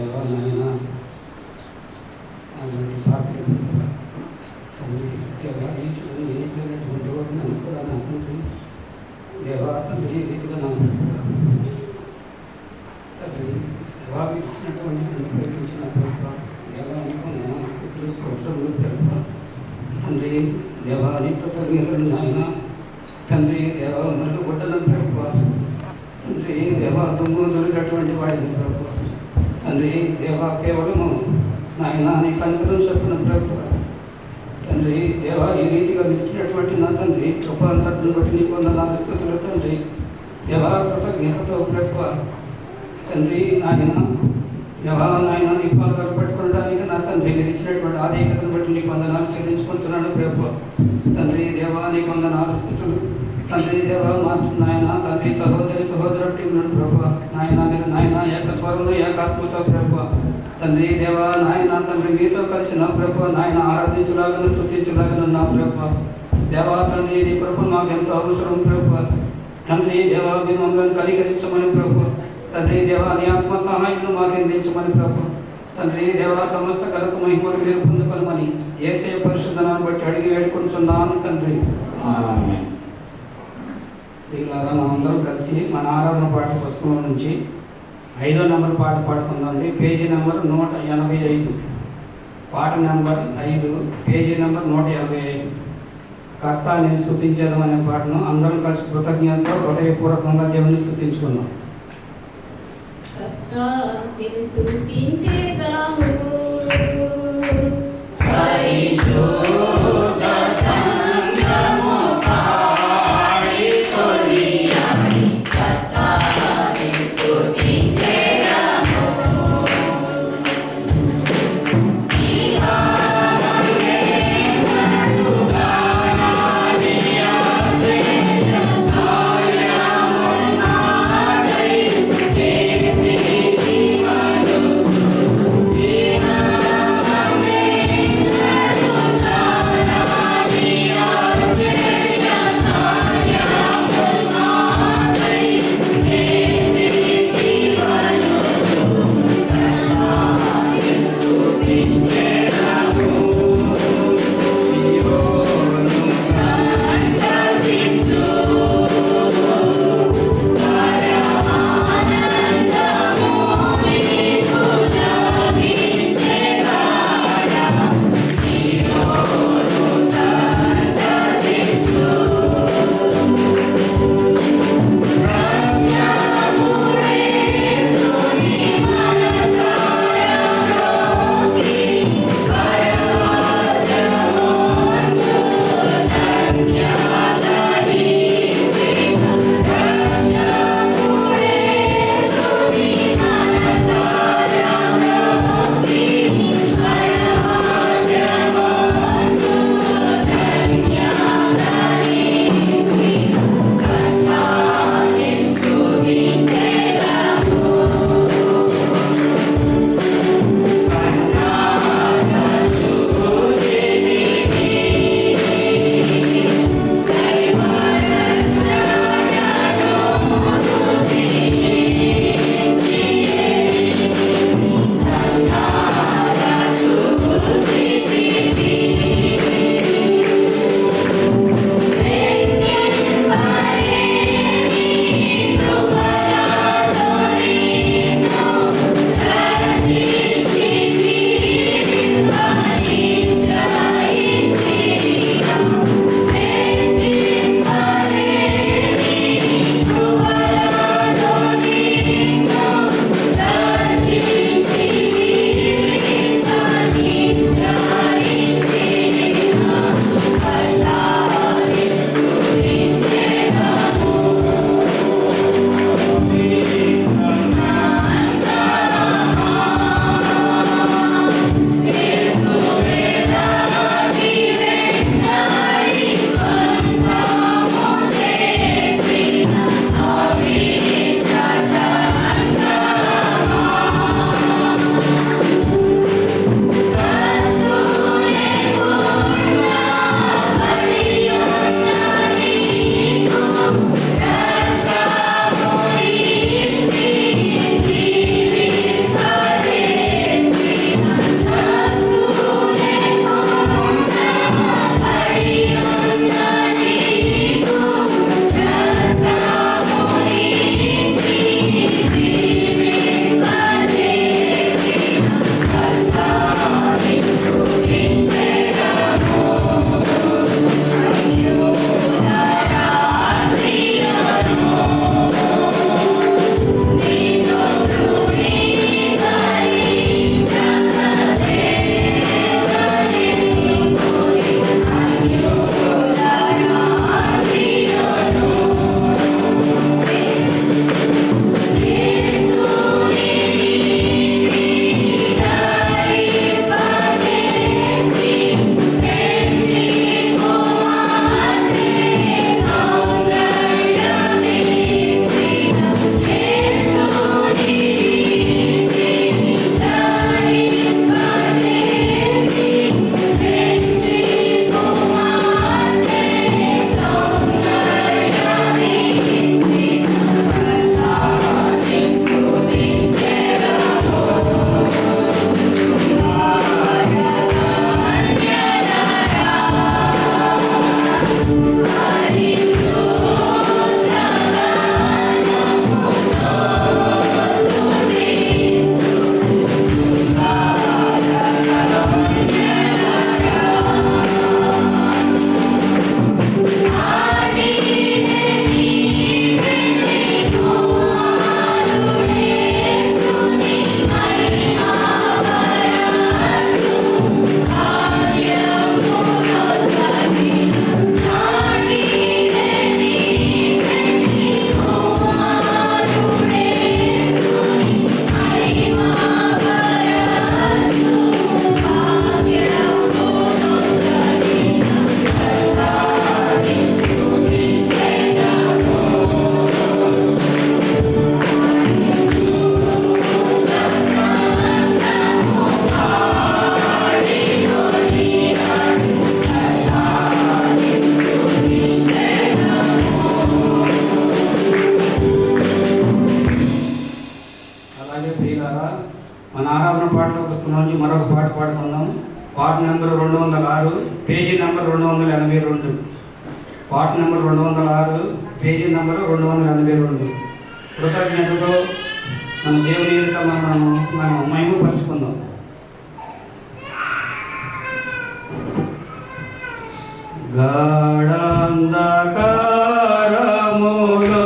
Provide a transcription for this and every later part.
దేవాలైనా ప్రార్థన దేవా ఈచుకుని ఏటువంటి వాడిని అనుకోవడం అనుకుంటుంది దేవాతను ఏ రీతిగా నాకు తండ్రి వారు ఇచ్చినటువంటి ప్రేమించిన దేవానికి స్థితులు స్తోత్రములు తండ్రి దేవాని కృతజ్ఞతలు ఆయన తండ్రి దేవా మరొక గుడ్డలను ప్రభుత్వ తండ్రి దేవా దుమ్ము దొరికినటువంటి వాడిని ప్రభుత్వ తండ్రి దేవా కేవలము నాయన నీకు అనుగ్రహం చెప్పిన ప్రభుత్వ తండ్రి దేవా ఈ రీతిగా నిలిచినటువంటి నా తండ్రి కృపాంతరం బట్టి నీకు వందనాలు స్తుతులు తండ్రి దేవా కృతజ్ఞతతో ప్రభుత్వ తండ్రి నాయన దేవా నాయన నీ పాదాలు పట్టుకోవడానికి నా తండ్రి మీరు ఇచ్చినటువంటి ఆధిక్యతను బట్టి నీకు వందనాలు చెల్లించుకుంటున్నాను ప్రభుత్వ తండ్రి దేవా నీకు వందనాలు స్తుతులు తండ్రి దేవా నాయన తండ్రి సహోదరుడు ప్రభు నాయన మీరు నాయన ఏక స్వరంలో ఏకాత్మతో ప్రభు తండ్రి దేవా నాయన తండ్రి మీతో కలిసి నా ప్రభు నాయన ఆరాధించలాగా స్తుతించలాగా నా ప్రభు దేవా తండ్రి నీ ప్రభు మాకు ఎంతో అవసరం ప్రభు తండ్రి దేవా మీరు మమ్మల్ని కనికరించమని ప్రభు తండ్రి దేవా నీ ఆత్మ సహాయం మాకు అందించమని ప్రభు తండ్రి దేవా సమస్త కరకు మహిమలు మీరు పొందుకోమని యేసయ్య పరిశుద్ధనాన్ని బట్టి అడిగి వేడుకుంటున్నాను తండ్రి దీనిలాగా మనందరం కలిసి మన ఆరాధన పాట పుస్తకం నుంచి 5వ నెంబర్ పాట పాడుకుందామండి. పేజీ నెంబర్ 185, పాట నెంబర్ 5, పేజీ నెంబర్ 185. కర్త నేను స్తుతించేద్దాం అనే పాటను అందరం కలిసి కృతజ్ఞతతో హృదయపూర్వకంగా దేవుని స్తుతించుకుందాం. ప్రియులారా, మన ఆరాధన పాటల పుస్తకం నుంచి మరొక పాట పాడుకుందాం. పాట నెంబర్ 206, పేజీ నెంబర్ 282. పాట నెంబర్ 206, పేజీ నెంబర్ 282. కృతజ్ఞతతో మన దేవుని ఎదుట మనం మహిమపరుచుకుందాం. గాఢంధకారములో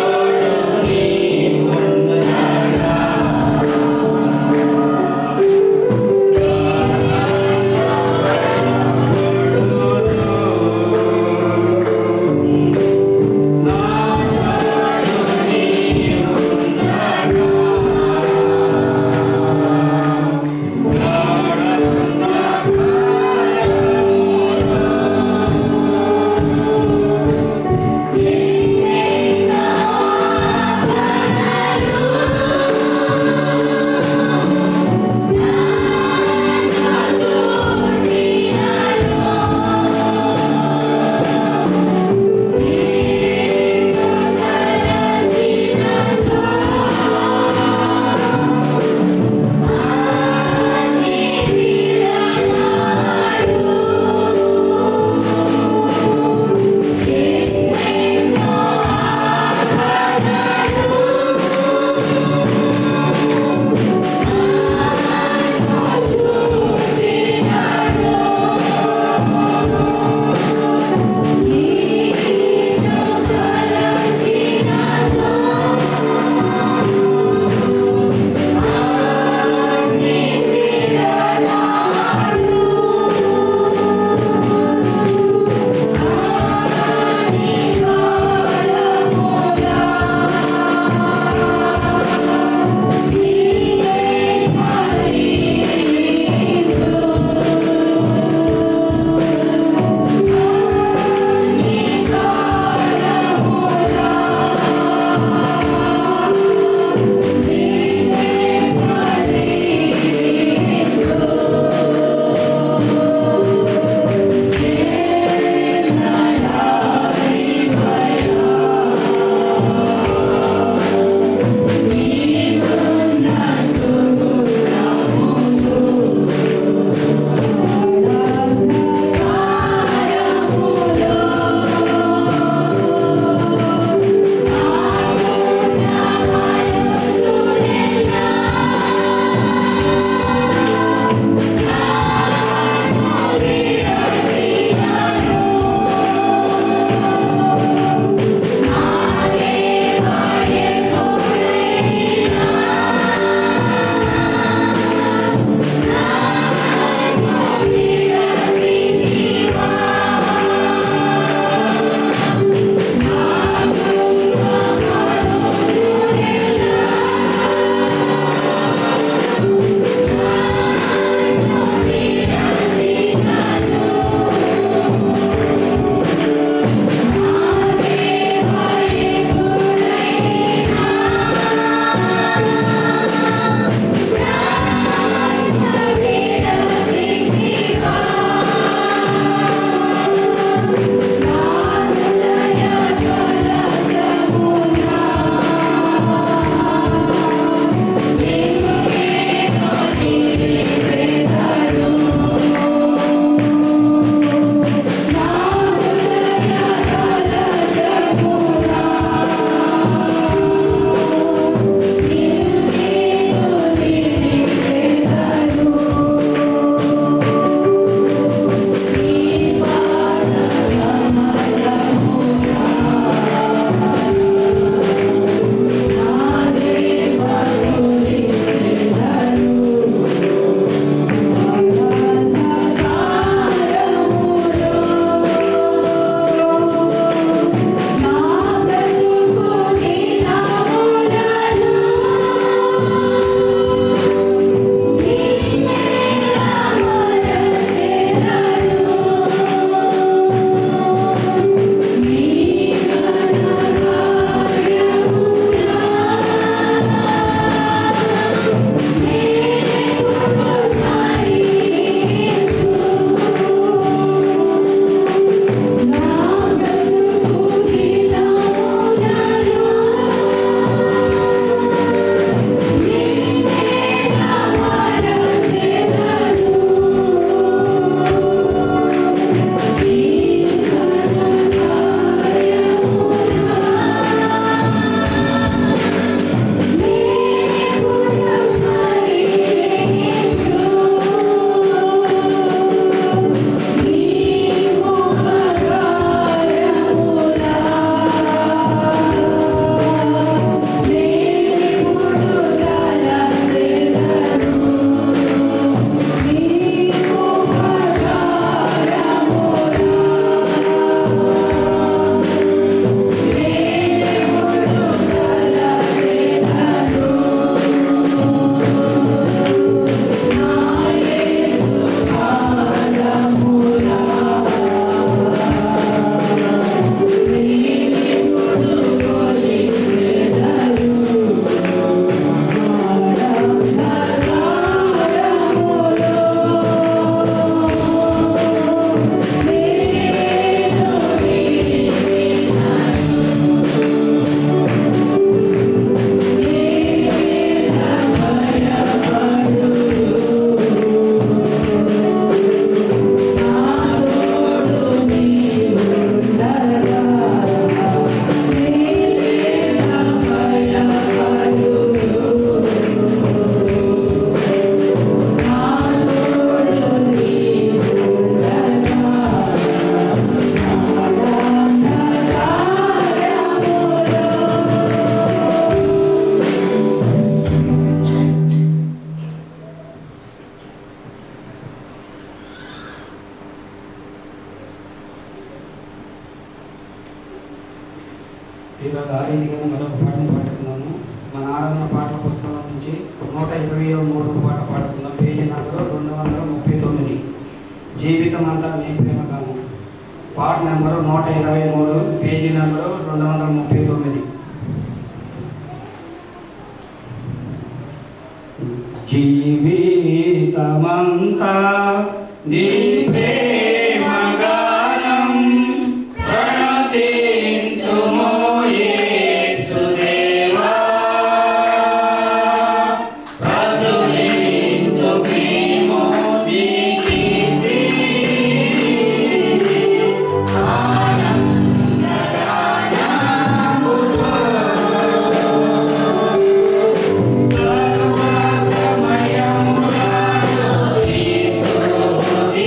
No జీవితమంతా నీ ప్రేమగాను. పాట నెంబరు 123, పేజీ నెంబరు 239. జీవితమంతా నీ ప్రేమగానం ప్రణతింతుమో యేసుదేవా, ప్రజలింతు మేము నీ కీర్తి, ఆనందగానముతో సర్వ సమయములలో నీ స్తుతి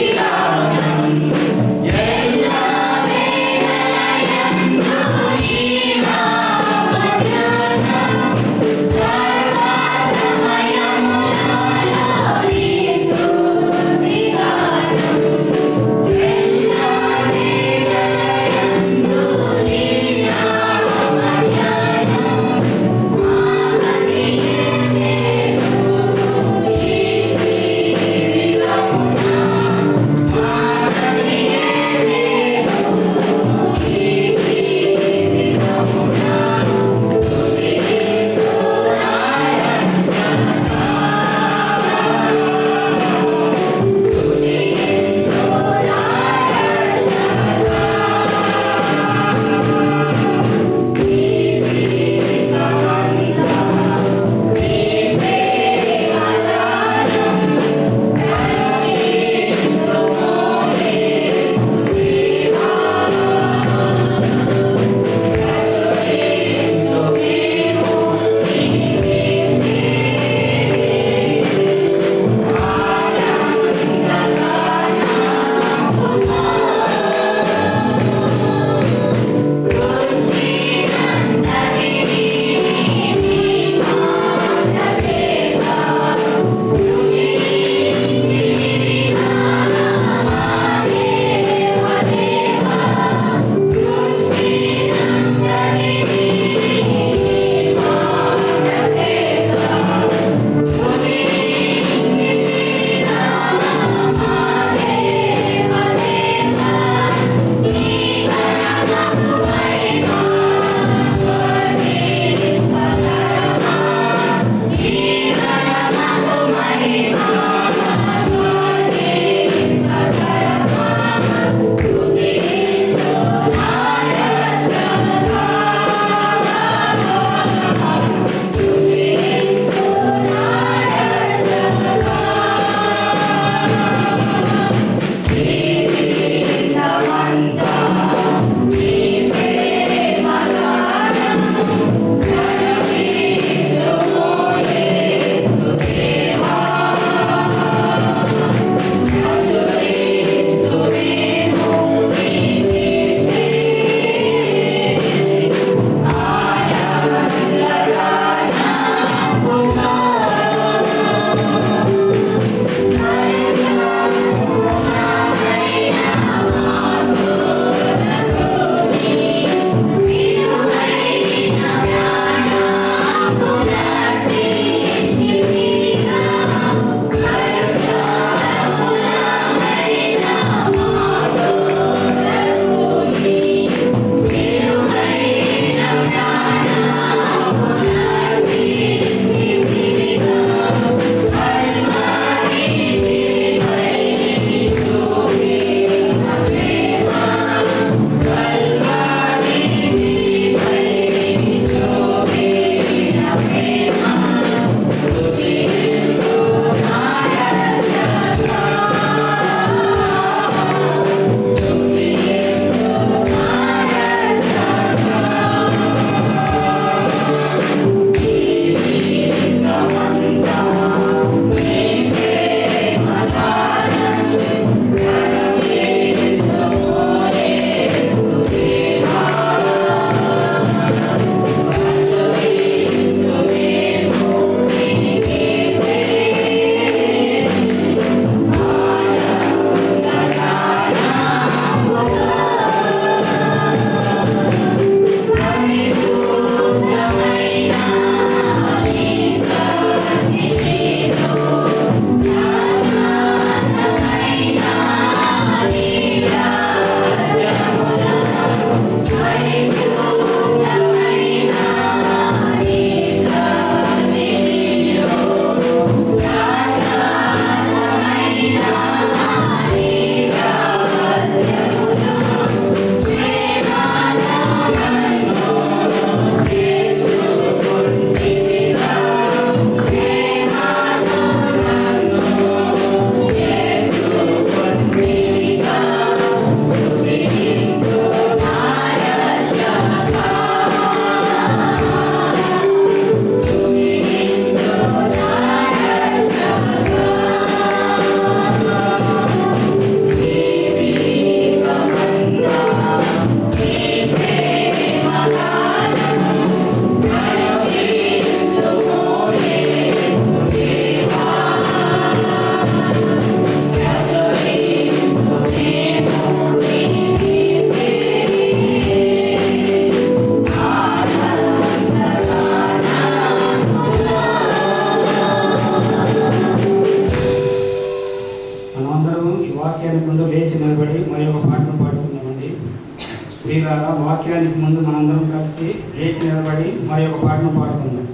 లేచి నిలబడి మరి ఒక పాటను పాడుకుందాం.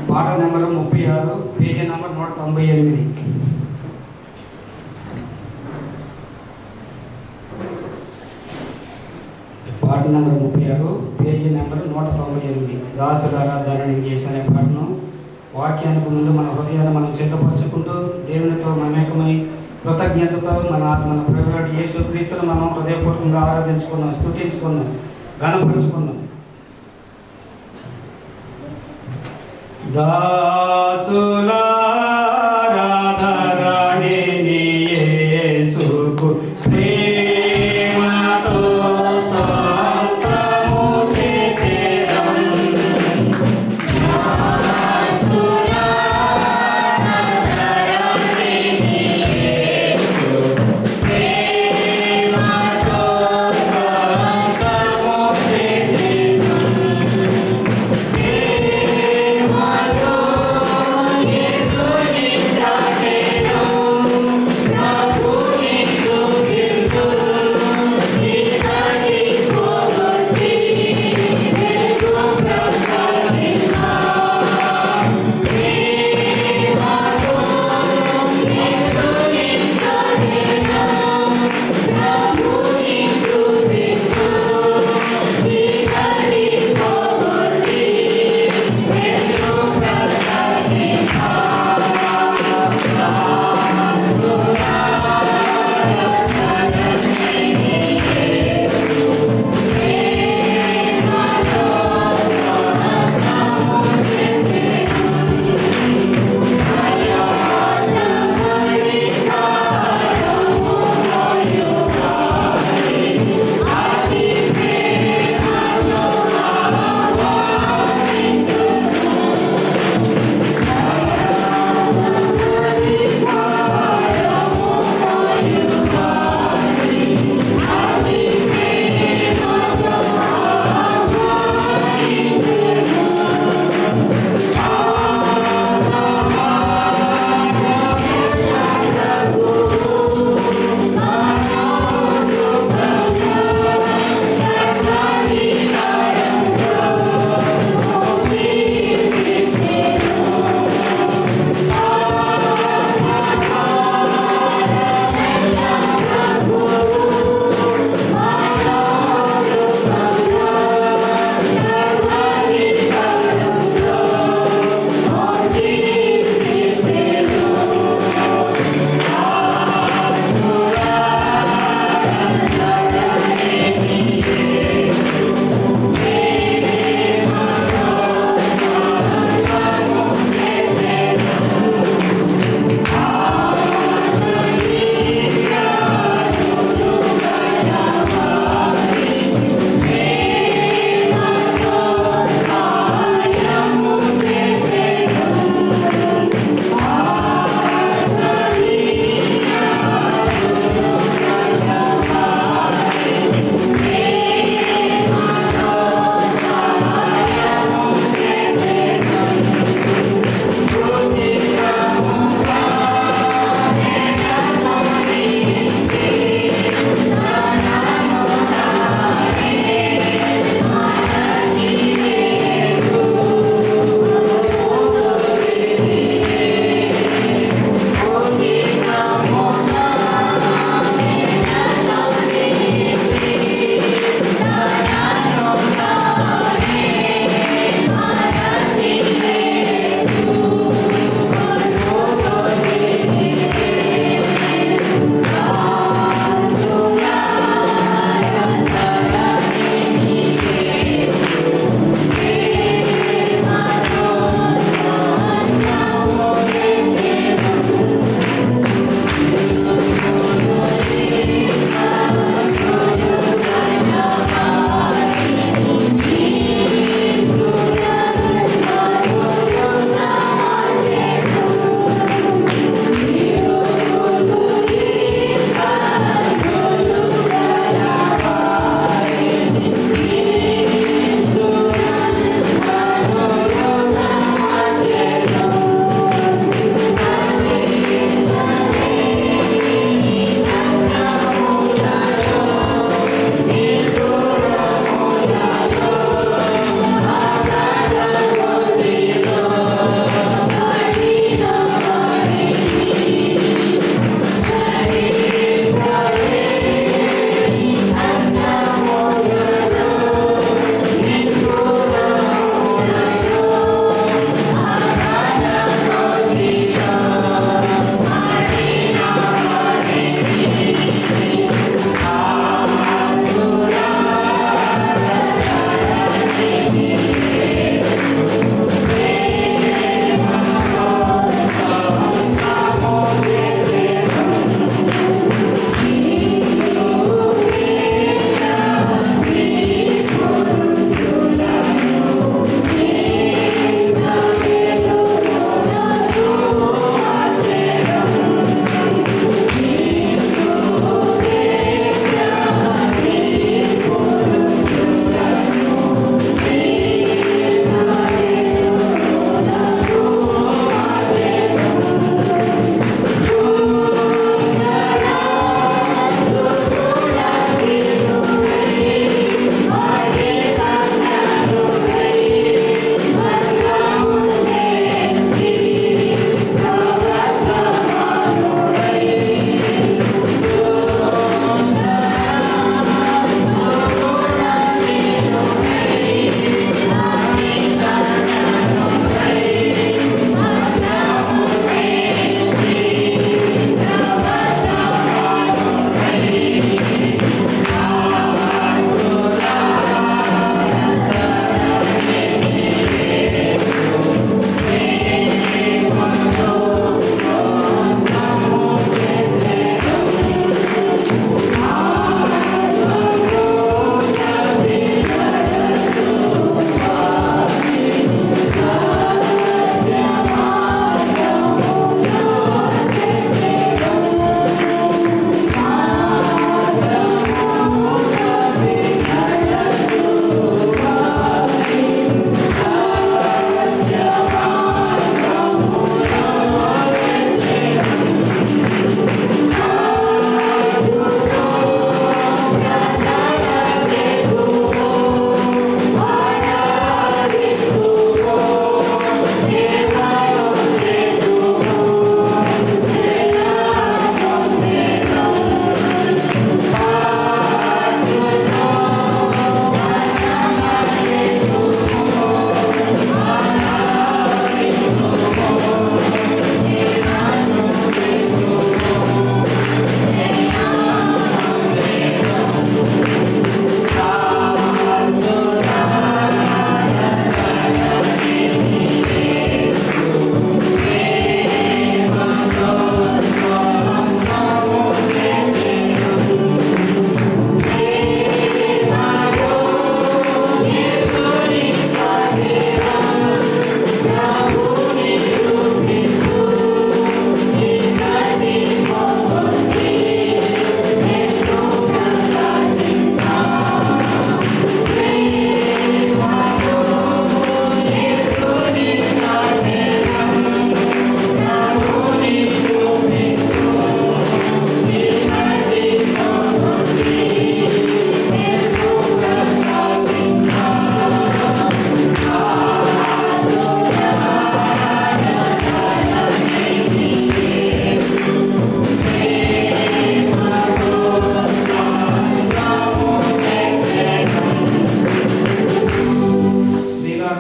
పాట నెంబర్ 36, పేజీ నెంబర్ 198. పాట నెంబర్ 36, పేజీ నెంబర్ 198. దాసులారా ధరణి చేసిన పాటను వాక్యానికి ముందు మన హృదయాన్ని మనం సిద్ధపరచుకుంటూ దేవునితో మమేకమై కృతజ్ఞతతో మన ప్రభువు యేసు క్రీస్తును మనం హృదయపూర్వకంగా ఆరాధించుకున్నాం, స్తుతించుకున్నాం, ఘనపరుచుకున్నాం. దాసులారా ధరణిని యేసుకు ప్రేమతో స్వాగతము చేసేదం. Yeah.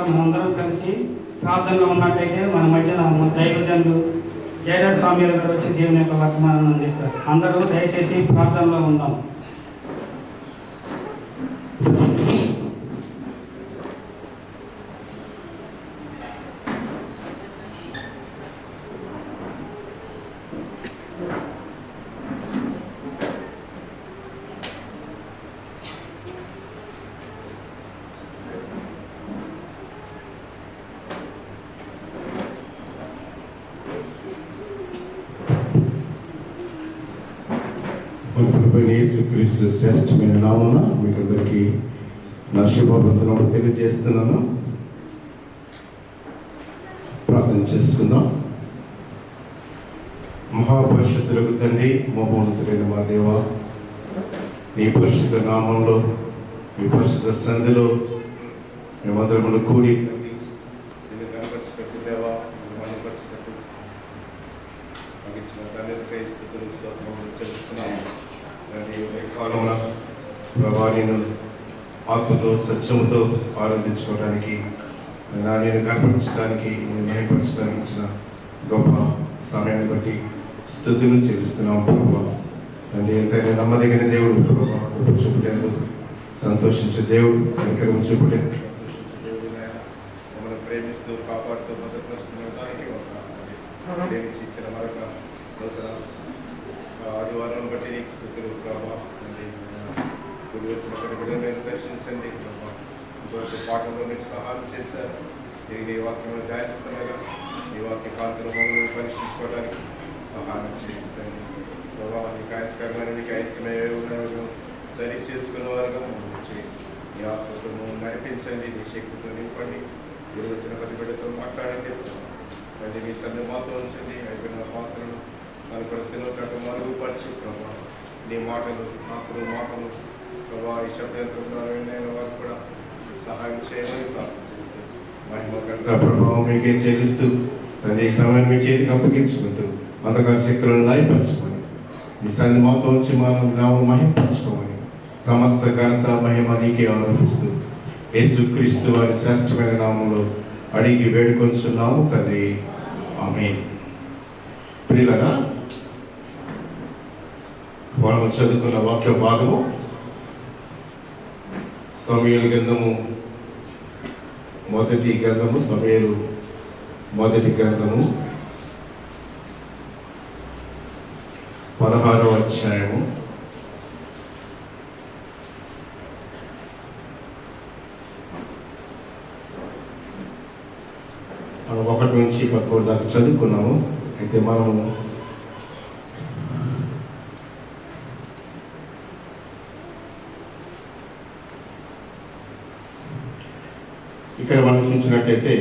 మనందరం కలిసి ప్రార్థనలో ఉన్నట్టయితే మన మధ్యన మన దైవజనులు జయరాజ్ స్వామి గారు వచ్చి దేవుని యొక్క వర్తమానాన్ని అందిస్తారు. అందరూ దయచేసి ప్రార్థనలో ఉందాం. యేసుక్రీస్తు శ్రేష్టమైన నామమున మీకు అందరికీ నా శుభవందనములు తెలియజేస్తున్నాను. ప్రార్థన చేసుకుందాం. మహాపరిశుద్ధులకు తండ్రి, మహోన్నతుడైన మా దేవ, నీ పరిశుద్ధ నామంలో, నీ పరిశుద్ధ సంధిలో మేమందరములు కూడి నిన్ను కనపరిచేటట్టు దేవా, మనపరిచేటట్టు మాకు ఇచ్చిన ధన్యతకై స్తుతులు స్తోత్రములు చెల్లిస్తున్నాము. కాలంలో ప్రభా నేను ఆత్మతో సత్యముతో ఆరాధించుకోవడానికి, నేను కనపరచడానికి, నేను మేపరచడానికి ఇచ్చిన గొప్ప సమయాన్ని బట్టి స్తుతులు చెల్లిస్తున్నాము ప్రభా. తండ్రి ఎంతైనా నమ్మదగిన దేవుడు ప్రభా, కృప చూపుటేందుకు సంతోషించే దేవుడు, కనికరం చూపుటేందుకు సంతోషించే దేవుడు, మమ్మల్ని ప్రేమిస్తూ కాపాడుతూ భద్రపరుస్తున్నదానికి ఇచ్చిన మరొక నూతన ఆదివారం బట్టి నీకు స్తుతులు ప్రభా. గుడి వచ్చిన ప్రతి బిడ్డను మీరు దర్శించండి ప్రభా. ఇంకొక పాఠంలో మీరు సహాయం చేస్తారు. తిరిగి నీ వాక్యంలో ధ్యానిస్తున్నాగా నీ వాక్య కాంతులు మమ్మల్ని పరీక్షించుకోవడానికి సహాయం చేయండి ప్రభా. నీకు ఆయస్కరమైన, నీకు అయిష్టమైన ఉన్నవారు సరి చేసుకున్న వారుగా మమ్మల్ని చేయండి. నీ ఆత్మతో మమ్మల్ని నడిపించండి, నీ శక్తితో నింపండి. గుడి వచ్చిన ప్రతి బిడ్డతో మాట్లాడండి మళ్ళీ మీ సందు మాతో ఉంచండి. అయిపోయిన పాత్రను మన పరిస్థితిలో చట్టం మరుగుపరచు ప్రభా. నీ మాటలు మాటలు ప్రభా, ఈ శబ్దయంత్రం ద్వారా వినైన వారు కూడా సహాయం చేయమని ప్రార్థన చేస్తూ మహిమకంతా ప్రభావం మీకే చెల్లిస్తూ తండ్రి ఈ సమయం మీ చేతికి అప్పగించుకుంటూ అంధకార శక్తులను లయపరచుకొని మీ సన్ని మాతో వచ్చి మనం మహిమపరచుకోమని సమస్త ఘనత మహిమ నీకే ఆరోపిస్తూ యేసుక్రీస్తు వారి శ్రేష్టమైన నామంలో అడిగి వేడుకొంచున్నాము తండ్రి, ఆమేన్. ప్రియులారా, మనం చదువుకున్న వాక్య భాగము సమూయేలు గ్రంథము మొదటి గ్రంథము 16వ అధ్యాయము 1 నుంచి 11 దాకా చదువుకున్నాము. అయితే మనము ఇక్కడ మనం చూసినట్టయితే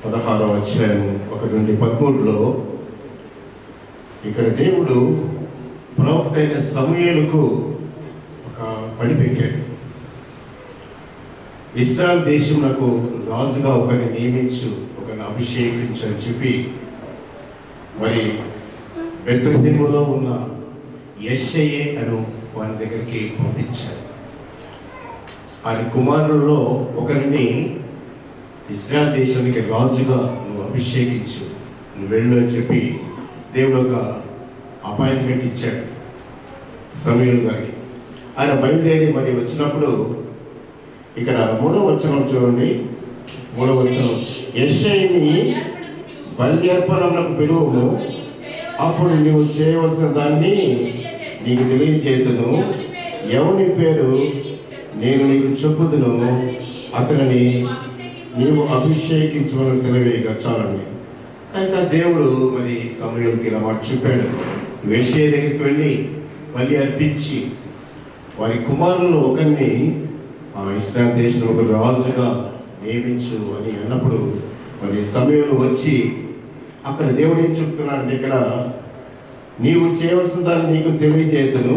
16వ అధ్యాయం 1 నుండి 13లో ఇక్కడ దేవుడు ప్రవక్త అయిన సమూయేలుకు ఒక పని పెట్టాడు. ఇశ్రాయేలు దేశమునకు రాజుగా ఒకరిని నియమించు, ఒకరిని అభిషేకించు అని చెప్పి మరి బెత్లెహేములో ఉన్న యెషయే అను వారి దగ్గరికి పంపించాడు. ఆయన కుమారులలో ఒకరిని ఇశ్రాయేలు దేశానికి రాజుగా నువ్వు అభిషేకించు, నువ్వు వెళ్ళు అని చెప్పి దేవుడు ఒక అపాయింట్మెంట్ ఇచ్చాడు సమూయేలు గారికి. ఆయన బయలుదేరి మరి వచ్చినప్పుడు ఇక్కడ 3వ వచనం చూడండి. 3వ వచనం, యెషయిని బయలుదేర్పణకు పిలువము, అప్పుడు నీవు చేయవలసిన దాన్ని నీకు తెలియజేతును, ఎవని పేరు నేను నీకు చెప్పుదును, అతనిని నీవు అభిషేకించవలసిన సెలవేగా చాలండి. కనుక దేవుడు మరి సమూయేలుకి ఇలా మాట చెప్పాడు, యెషయా దగ్గరికి వెళ్ళి బలి అర్పించి వారి కుమారుల్లో ఒకరిని ఇశ్రాయేలు దేశంలో ఒక రాజుగా నియమించు అని అన్నప్పుడు మరి సమూయేలు వచ్చి అక్కడ దేవుడు ఏం చెప్తున్నాడు, ఇక్కడ నీవు చేయవలసిన దాన్ని నీకు తెలియజేతును,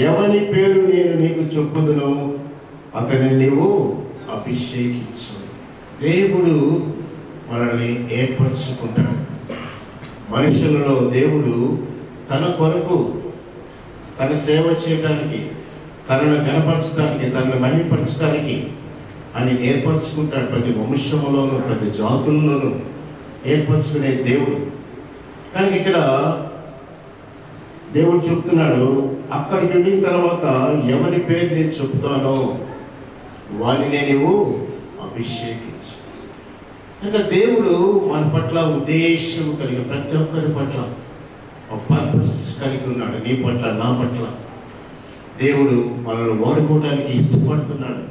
ఎవని పేరు నేను నీకు చెప్పుదును, అతని నీవు అభిషేకించు. దేవుడు మనల్ని ఏర్పరచుకుంటాడు. మనుషులలో దేవుడు తన కొరకు, తన సేవ చేయడానికి, తనను గణపరచడానికి, తనను మహిమపరచడానికి అని ఏర్పరచుకుంటాడు. ప్రతి వంశంలోనూ ప్రతి జాతుల్లోనూ ఏర్పరచుకునే దేవుడు. కానీ ఇక్కడ దేవుడు చెప్తున్నాడు, అక్కడికి వెళ్ళిన తర్వాత ఎవరి పేరు నేను చెప్తానో వారిని నీవు అభిషేకించు. ఇంకా దేవుడు మన పట్ల ఉద్దేశం కలిగి ప్రతి ఒక్కరి పట్ల ఒక పర్పస్ కలిగి ఉన్నాడు. నీ పట్ల, నా పట్ల దేవుడు మనల్ని వాడుకోవడానికి ఇష్టపడుతున్నాడు.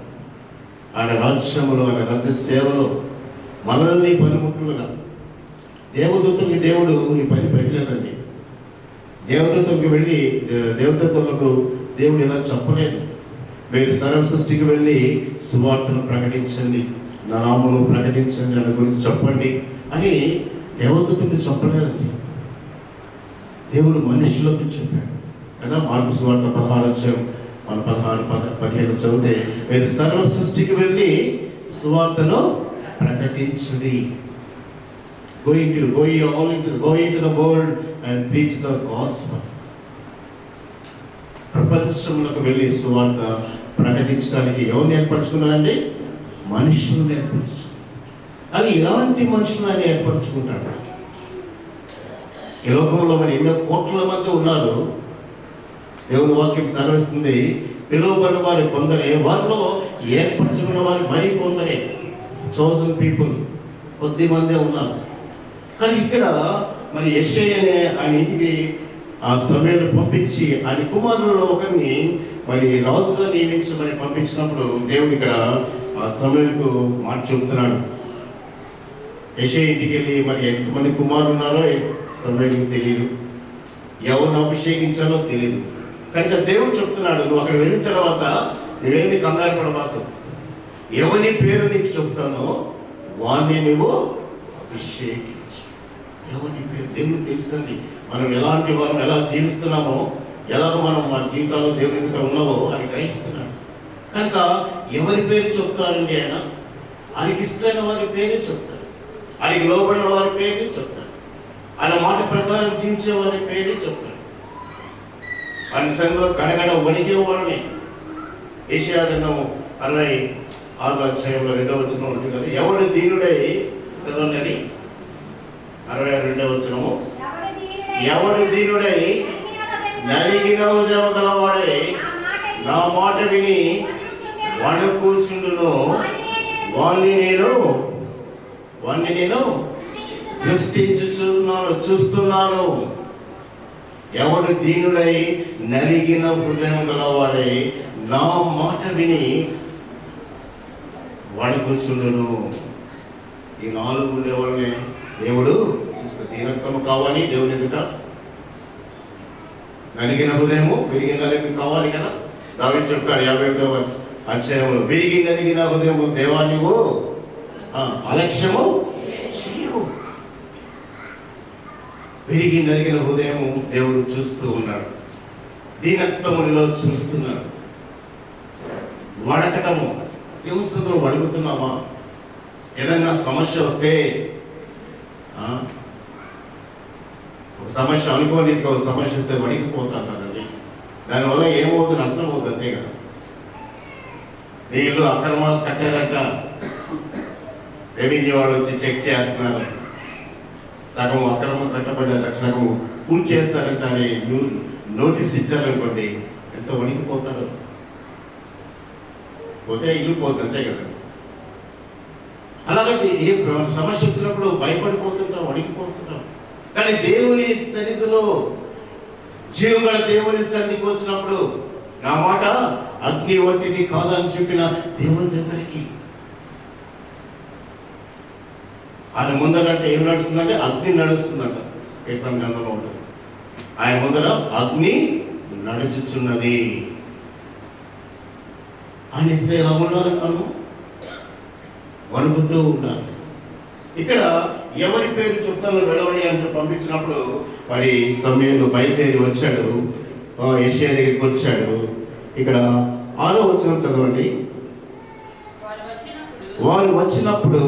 ఆయన రాజ్యంలో, ఆయన రాజ్య సేవలో మనల్ని పనిముట్లుగా. దేవదూతలకి దేవుడు ఈ పని పెట్టలేదండి. దేవదూతలకు వెళ్ళి దేవదూతలకు దేవుడు ఇలా చెప్పలేదు, మీరు సర్వ సృష్టికి వెళ్ళి సువార్తను ప్రకటించండి, నా నామమును ప్రకటించండి, దాని గురించి చెప్పండి అని దేవదూతలకు చెప్పలేదండి. దేవుడు మనుషులకు చెప్పాడు కదా. మార్కు సువార్త 16 మన 16-15 చదివితే, మీరు సర్వ సృష్టికి వెళ్ళి సువార్తను ప్రకటించండి. Go into the world and preach the gospel. ప్రపంచంలోకి వెళ్ళి సువార్త ప్రకటించడానికి ఎవరిని ఏర్పరచుకున్నారండి? మనుషులను ఏర్పరచు. అది ఎలాంటి మనుషులు ఆయన ఏర్పరచుకుంటాడు? ఈ లోకంలో మరి ఎన్నో కోట్ల మంది ఉన్నారు. దేవుని వాక్యం సెలవిస్తుంది, పిలువబడిన వారి కొందరే, వారిలో ఏర్పరచుకున్న వారి మరి కొందరే, చోజన్ పీపుల్ కొద్ది మందే ఉన్నారు. కానీ ఇక్కడ మరి యెషయా అనే ఆయన ఇంటికి ఆ సమయాన్ని పంపించి ఆయన కుమారులలో ఒకరిని మరి రాజుగా నియమించమని పంపించినప్పుడు దేవుడు ఇక్కడ ఆ సమయంకు మాట చెబుతున్నాడు. యెషయా ఇంటికి వెళ్ళి మరి ఎంతమంది కుమారులు ఉన్నారో సమయానికి తెలియదు, ఎవరిని అభిషేకించాలో తెలియదు. కనుక దేవుడు చెప్తున్నాడు, నువ్వు అక్కడ వెళ్ళిన తర్వాత నువ్వేమి కంగారు పడబాకు, ఎవరి పేరు నీకు చెప్తానో వాడిని నువ్వు అభిషేకించు. ఎవరి పేరు దేవుడు తెలుస్తుంది. మనం ఎలాంటి వారిని ఎలా జీవిస్తున్నామో, ఎలాగ మనం మన జీవితాల్లో దేవుని ఎదుట ఉన్నామో అని గ్రహిస్తున్నాడు. కనుక ఎవరి పేరు చెప్తారండి? ఆయనకి ఇష్టమైన వారి పేరే చెప్తాడు, ఆయనకి లోబడిన వారి పేరే చెప్తాడు, ఆయన మాట ప్రకారం జీవించే వారి పేరే చెప్తాడు. ఆయన సంఘంలో గడగడ వణిగే వాడిని. యెషయా గ్రంథం 66 2వ వచనం ఉంటుంది కదా, ఎవడు దీనుడై చదవని 62వ వచనము, ఎవడు దీనుడై నలిగిన హృదయము గలవాడై నా మాట విని వణుకుచుండును వాణ్ణి నేను చూస్తున్నాను. ఎవడు దీనుడై నలిగిన హృదయం గలవాడై నా మాట విని వణుకుచుండును. ఈ 4 ఉండేవాళ్ళని దేవుడు చూస్తే దీనత్వము కావాలి దేవుని ఎదుట, నలిగిన హృదయము, విరిగి నలిగి కావాలి కదా. దావీదు చెప్తాడు 55వ అధ్యాయంలో, విరిగి నలిగిన హృదయము దేవా నీవు అలక్ష్యము చేయవు. విరిగి నలిగిన హృదయము దేవుడు చూస్తూ ఉన్నాడు, దీనత్వములో చూస్తున్నాడు. వణకటము, దేవుని స్థితిలో వణుకుతున్నామా? ఏదైనా సమస్య వస్తే ఒక సమస్య అనుకోని ఒక సమస్య వస్తే వణికిపోతాం కదండి. దానివల్ల ఏమవుతుంది? నష్టం అవుతుంది, అంతే కదా. వీళ్ళు అక్రమాలు కట్టారంట, రెవెన్యూ వాళ్ళు వచ్చి చెక్ చేస్తున్నారు, సగం అక్రమం కట్టబడ్డారు, సగం పూర్తి చేస్తారంట అని నోటీస్ ఇచ్చారనుకోండి, ఎంత వణికిపోతారు. పోతే ఇల్లు పోతుంది, అంతే కదా. అలాగే ఏ సమస్య వచ్చినప్పుడు భయపడిపోతుంటాం, వణికిపోతుంటాం. కానీ దేవుని సన్నిధిలో, జీవగల దేవుని సన్నిధికి వచ్చినప్పుడు నా మాట అగ్ని వంటిది కాదని చెప్పిన దేవుని దగ్గరికి ఆయన ముందరంటే ఏం నడుస్తుందంటే అగ్ని నడుస్తుందంట. కీర్తన గ్రంథంలో ఉంటుంది, ఆయన ముందర అగ్ని నడుచుచున్నది. ఆయన ఎదురు ఎలా ఉండాలి? మనం వణుకుతూ ఉండాలి. ఇక్కడ ఎవరి పేరు చెప్తానో వెళ్ళవని అని పంపించినప్పుడు మరి సమయంలో బయలుదేరి వచ్చాడు, యెషయా దగ్గరికి వచ్చాడు. ఇక్కడ 6వ వచనం చదవండి. వారు వచ్చినప్పుడు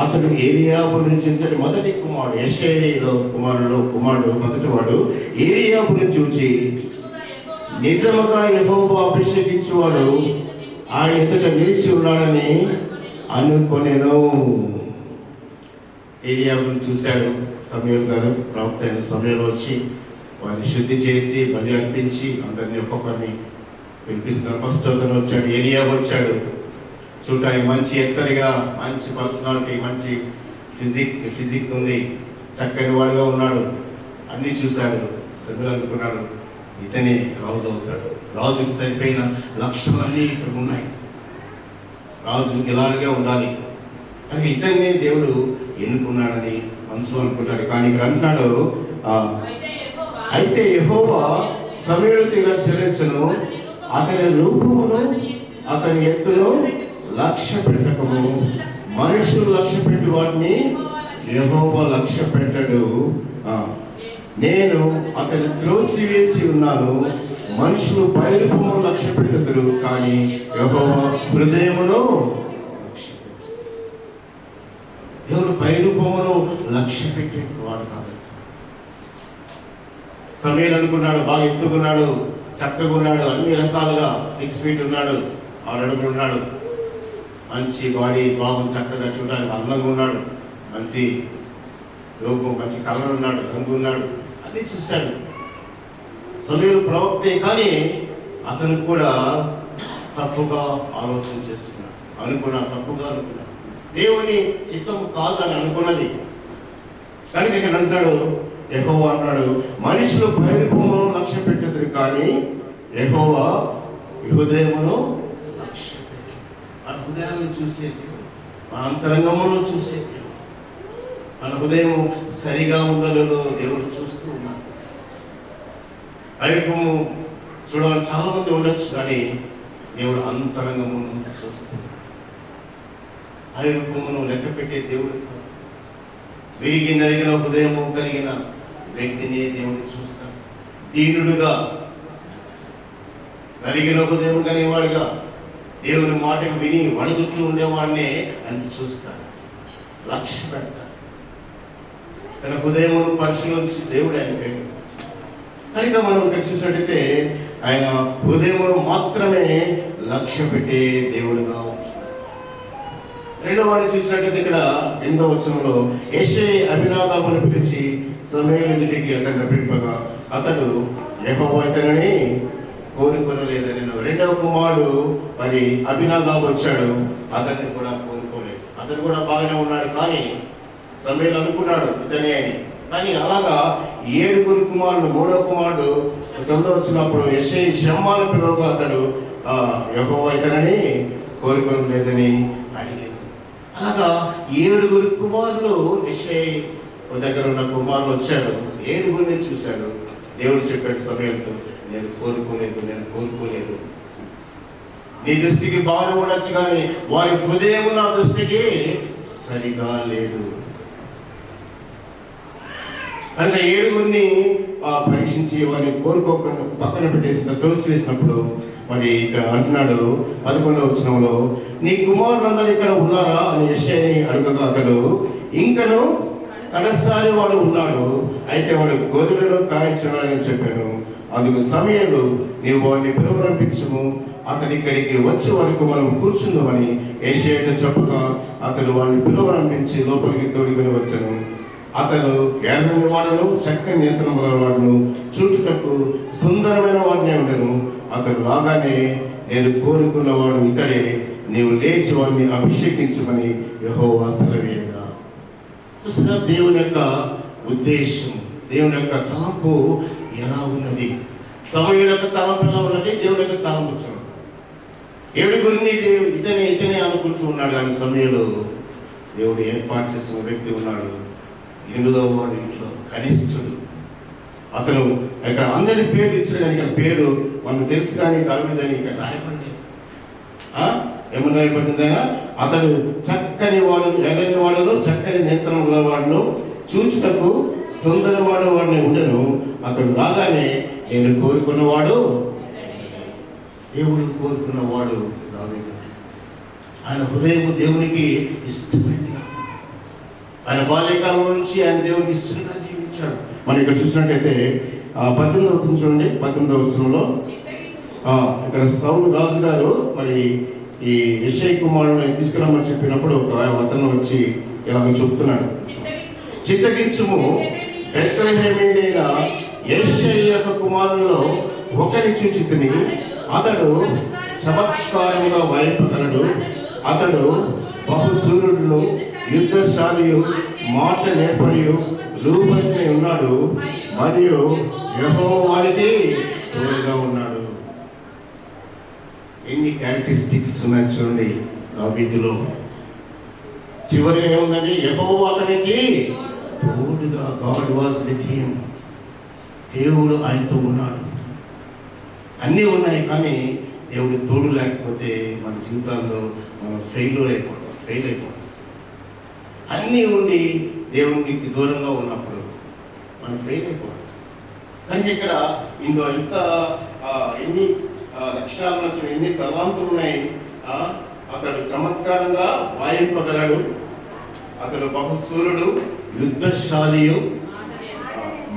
అతడు ఏలియాబు నుంచి మొదటి కుమారుడు, యెషయాలో కుమారుడు మొదటి వాడు ఏలియాబుని చూచి, నిజముగా యెహోవా అభిషేకించువాడు ఆయన ఎదుట నిలిచి ఉన్నాడని అనుకొనెను. ఏలియాబును చూశాడు సమూయేలు గారు, ప్రవక్త అయిన సమూయేలు వచ్చి వారిని శుద్ధి చేసి బలి అర్పించి అందరినీ ఒక్కొక్కరిని పిలిపిస్తున్నారు. ఫస్ట్ అతను వచ్చాడు, ఏలియాబు వచ్చాడు. చూడటానికి మంచి ఎత్తడిగా, మంచి పర్సనాలిటీ, మంచి ఫిజిక్ ఉంది, చక్కని వాడుగా ఉన్నాడు. అన్నీ చూశాడు. సమూయేలు అనుకున్నాడు ఇతనే రాజు అవుతాడు, రాజుకి సరిపోయిన లక్షణాలన్నీ ఇక్కడ ఉన్నాయి, రాజు ఇలాగే ఉండాలి అని ఇతన్ని దేవుడు ఎన్నుకున్నాడని మనసులో అనుకున్నాడు. కానీ ఇక్కడ అంటున్నాడు, అయితే యెహోవా సమూయేలుతో ఇలా సెలవిచ్చెను, అతని రూపమును అతని ఎత్తును లక్ష్య పెట్టకము. మనుషులు లక్ష్య పెట్టి వాటిని యెహోవా లక్ష్య పెట్టడు. నేను అతని త్రోసివేసి ఉన్నాను. మనుషులు పైరూపమును లక్ష్య పెట్టుదురు, కానీ యెహోవా హృదయమును లక్ష్య పెట్టు. దేవుడు పైరూపమును లక్ష్య పెట్టేవాడు కాబట్టి సమూయేలు అనుకున్నాడు, బాగా ఎత్తుకున్నాడు, చక్కగా ఉన్నాడు, అన్ని రకాలుగా 6 feet ఉన్నాడు, 6 అడుగులు ఉన్నాడు, మంచి బాడీ, బాబు చక్కగా చూడడానికి అందంగా ఉన్నాడు, మంచి లోకం, మంచి కలర్ ఉన్నాడు, రంగు ఉన్నాడు, అన్నీ చూశాడు. సమూయేలు ప్రవక్తే, కానీ అతను కూడా తప్పుగా ఆలోచన చేస్తున్నాడు, తప్పుగా అనుకున్నాడు. దేవుని చిత్తం కాదు అని అనుకున్నది. కానీ ఇక్కడ అంటున్నాడు, యెహోవా అన్నాడు, మనుషులు పైరూపమును లక్ష్య పెట్టుదురు, కానీ యెహోవా హృదయమును లక్ష్య పెట్టు. మన హృదయాన్ని చూసే దేవుడు, మన అంతరంగమును చూసే దేవుడు, మన హృదయం సరిగా ఉందో లేదో దేవుడు చూస్తూ ఉన్నాడు. పైరూపము చూడాలని చాలా మంది ఉండొచ్చు, కానీ దేవుడు అంతరంగమును చూస్తున్నాడు. పైరూపమును లెక్క పెట్టే దేవుడు, విరిగి నలిగిన హృదయము కలిగిన వ్యక్తిని దేవుడు చూస్తాడు. దీనుడుగా, నలిగిన హృదయం కలిగినవాడుగా, దేవుని మాటను విని వణుకుతూ ఉండేవాడినే అని చూస్తాడు, లక్ష్య పెడతాడు. తన హృదయమును పరిశీలించి దేవుడు ఆయన పేరు. కనుక మనం ఇక్కడ చూసినట్టయితే ఆయన హృదయమును మాత్రమే లక్ష్య పెట్టే దేవుడుగా ఉంటాడు. రెండో వాడిని చూసినట్టయితే ఇక్కడ 8వ వచనంలో యెషయి అబీనాదాబును పిలిచి సమూయేలు ఎదుటికి అతన్ని పిలుపగా అతడు యెహోవా ఇతనిని కోరుకొనలేదని. రెండవ కుమారుడు మరి అబీనాదాబు వచ్చాడు, అతన్ని కూడా కోరుకోలేదు. అతను కూడా బాగానే ఉన్నాడు, కానీ సమూయేలు అనుకున్నాడు ఇతనే అని. కానీ అలాగా 7 కుమారుడు, 3వ కుమారుడు 9వ వచ్చినప్పుడు యెషయి షమ్మాను పిలువగా అతడు యెహోవా ఇతనిని కోరుకోలేదని అడిగాడు. అలాగా 7 కుమారులు యెషయి దగ్గర ఉన్న కుమారులు వచ్చారు. 7 చూశాడు. దేవుడు చెప్పాడు సమూయేలుతో, నేను కోరుకోలేదు. నీ దృష్టికి బాగానే ఉండొచ్చు, కానీ వారి హృదయం నా దృష్టికి సరిగా లేదు. కనుక 7 పరీక్షించి వారిని కోరుకోకుండా పక్కన పెట్టేసిన తులసి వేసినప్పుడు మరి ఇక్కడ అంటున్నాడు 11వ వచనంలో, నీ కుమారులందరూ ఇక్కడ ఉన్నారా అని యెషయిని అడుగగా అతడు, ఇంకను కడసారి వాడు ఉన్నాడు, అయితే వాడు గొర్రెలను కాయించాడని చెప్పాను. అందుకు సమూయేలు, నీవు వాడిని పిలువరంపించుము, అతని ఇక్కడికి వచ్చే వరకు మనం కూర్చుందామని యెషయితో చెప్పగా అతడు వాడిని పిలువరంపించి లోపలికి తోడుకొని వచ్చాను. అతడు ఎర్రని వాడును, చక్కని నేత్రం వాడును, చూచుటకు సుందరమైన వాడినే ఉండను. అతడు రాగానే, నేను కోరుకున్నవాడు ఇతడే, నీవు లేచి వాడిని అభిషేకించమని యెహోవా సెలవీయగా. చూసినా దేవుని యొక్క ఉద్దేశం, దేవుని యొక్క తలంపు ఎలా ఉన్నది, సమూయేలు యొక్క తలంపు ఎలా ఉన్నది, దేవుని యొక్క తలంపు చూడండి. 7 ఇతనే అనుకుంటూ ఉన్నాడు, కానీ సమూయేలు దేవుడు ఏర్పాటు చేసిన వ్యక్తి ఉన్నాడు. 8వ వాడు ఇంట్లో కనిష్ఠుడు. అతను ఇక్కడ అందరి పేరు ఇచ్చాడు, ఇక్కడ పేరు మనకు తెలుసు, కానీ దావీదని ఇక్కడ రాయబడింది. ఏమన్నా రాయబడిందైనా, అతడు చక్కని వాడు, ఎర్రని వాడును, చక్కని నేత్రం గలవాడును, చూచుటకు సుందరమైన వాడిని ఉండను. అతడు రాగానే, నేను కోరుకున్నవాడు, దేవుడు కోరుకున్నవాడు దావీదు. ఆయన హృదయం దేవునికి ఇష్టమైంది. ఆయన బాల్యకాలం నుంచి ఆయన దేవునికి ఇష్టంగా జీవించాడు. మనం ఇక్కడ చూసినట్టయితే 18వ వచనం చూడండి. 19వ వచనంలో ఇక్కడ సౌలు రాజు గారు మరి ఈ యెషయా కుమారుడు తీసుకురమ్మని చెప్పినప్పుడు ఒక అతను వచ్చి ఇలాగ చెప్తున్నాడు, చిత్తగించుము, బెత్లెహేమీయుడైన యెషయా యొక్క కుమారులలో ఒకరిని చూచితిని, అతడు చమత్కారముగా వైపగలడు, అతడు బహుశూరుడును, యుద్ధశాలియు, మాట నేర్పరియు, రూపస్ని ఉన్నాడు, మరియు యెహోవానికి తోడుగా ఉన్నాడు. ఎన్ని క్యారెక్టరిస్టిక్స్ ఉన్నాయి చూడండి దావీదులో. చివరి ఏముందండి? యెహోవా అతనికి తోడుగా, గాడ్ వాజ్ విత్ హిమ్. దేవుడు ఆయనతో ఉన్నాడు. అన్నీ ఉన్నాయి, కానీ దేవుడు తోడు లేకపోతే మన జీవితాల్లో మనం ఫెయిల్ అయిపోతాం. అన్నీ ఉండి దేవునికి దూరంగా ఉన్నప్పుడు మనం ఫెయిల్ అయిపోతాం. కానీ ఇక్కడ ఇంకో ఎంత ఎన్ని లక్షణాలు నుంచి ఎన్ని తలాంతులు ఉన్నాయి. అతడు చమత్కారంగా వాయింపగలడు, అతడు బహుశూరుడు, యుద్ధశాలియు,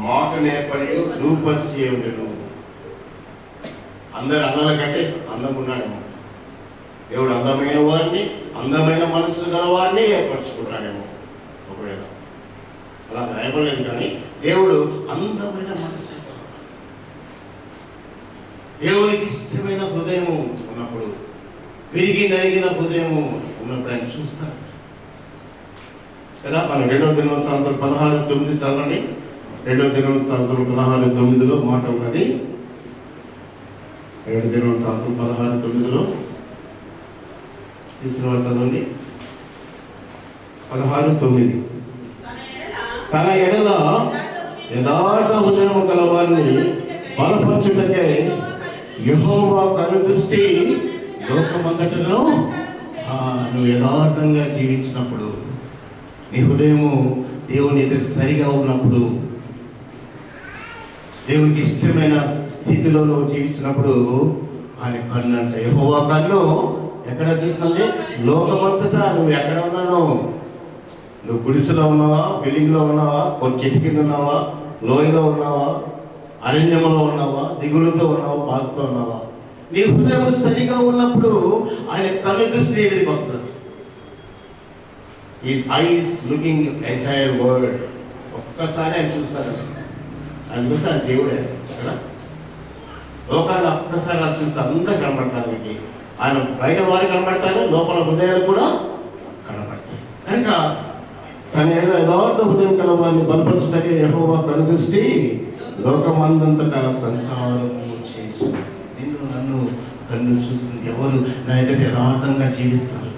మాట నేర్పరియు, రూపస్యుడు. అందరు అన్నల కంటే అందంగా ఉన్నాడేమో దేవుడు. అందమైన వారిని, అందమైన మనస్సు గల వారిని ఏర్పరచుకుంటాడేమో. ఒకవేళ అలా రాయబడలేదు, కానీ దేవుడు అందమైన మనస్సు, దేవునికి ఇష్టమైన హృదయము ఉన్నప్పుడు, పెరిగి నలిగిన హృదయము ఉన్నప్పుడు ఆయన చూస్తాడు కదా. మన 2వ దినవృత్తాంతం 16:9 చదవండి. 2వ దినవృత్తాంతం 16:9 మాట ఉన్నది. 2వ దినవృత్తాంతం 16:9 తీసుకున్న వాళ్ళు చదవండి. 16:9 తన ఎడల యథార్థ హృదయము గల వారిని బలపరచుటకే యెహోవా కనుదృష్టి లోకమంతటను. నువ్వు యథార్థంగా జీవించినప్పుడు, నీ హృదయము దేవుని ఎదురు సరిగా ఉన్నప్పుడు, దేవునికి ఇష్టమైన స్థితిలో నువ్వు జీవించినప్పుడు ఆయన కన్ను అంట. యెహోవా కన్ను ఎక్కడ చూస్తుంది? లోకమంతటా. నువ్వు ఎక్కడ ఉన్నాను? నువ్వు గుడిసెలో ఉన్నావా, బిల్డింగ్లో ఉన్నావా, కొన్ని చెట్టు కింద ఉన్నావా, లోయలో ఉన్నావా, అరణ్యంలో ఉన్నావా, దిగులుతో ఉన్నావా, బాధతో ఉన్నావా, నీ హృదయం సరిగా ఉన్నప్పుడు ఆయన కన్ను దృష్టి ఎదురుకి వస్తుంది. Is ice looking entire world. ఒక్కసారి ఆయన చూస్తారు. ఆయన చూస్తే ఆయన దేవుడే కదా. లోకాన్ని ఒక్కసారి అలా చూస్తే అందరూ కనబడతారు. మీకు ఆయన బయట వారు కనబడతారు, లోపల హృదయాలు కూడా కనబడతాయి. కనుక తన యథార్థ హృదయం కల వారిని బలపరచుటకే యెహోవా కనుదృష్టి లోకమందంతటా సంచారం చేసి. నిన్ను నన్ను కన్ను చూస్తుంది. ఎవరు నా ఎదుట యథార్థంగా జీవిస్తారు,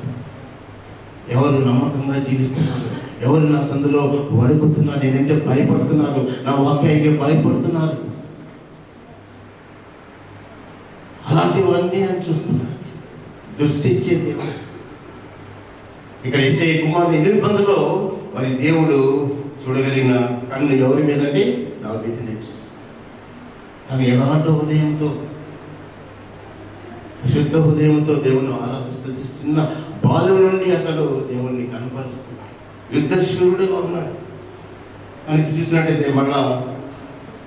ఎవరు నమ్మకంగా జీవిస్తున్నారు, ఎవరు నా సందులో వణుకుతున్నారు, నేనంటే భయపడుతున్నారు, నా వాక్యానికి భయపడుతున్నారు, అలాంటివన్నీ అని చూస్తున్నారు. దృష్టి ఇచ్చే దేవుడు. ఇక్కడ యెషయా కుమారుని నిర్బంధంలో మరి దేవుడు చూడగలిగిన కన్ను ఎవరి మీదంటే దావీదుని చూస్తాడు. తన యథార్థ హృదయంతో, శుద్ధ హృదయంతో దేవుని ఆరాధిస్తుంది. చిన్న బాలు నుండి అతడు దేవుణ్ణి కనపరుస్తున్నాడు. యుద్ధశూరుడుగా ఉన్నాడు. మనకి చూసినట్టయితే మళ్ళా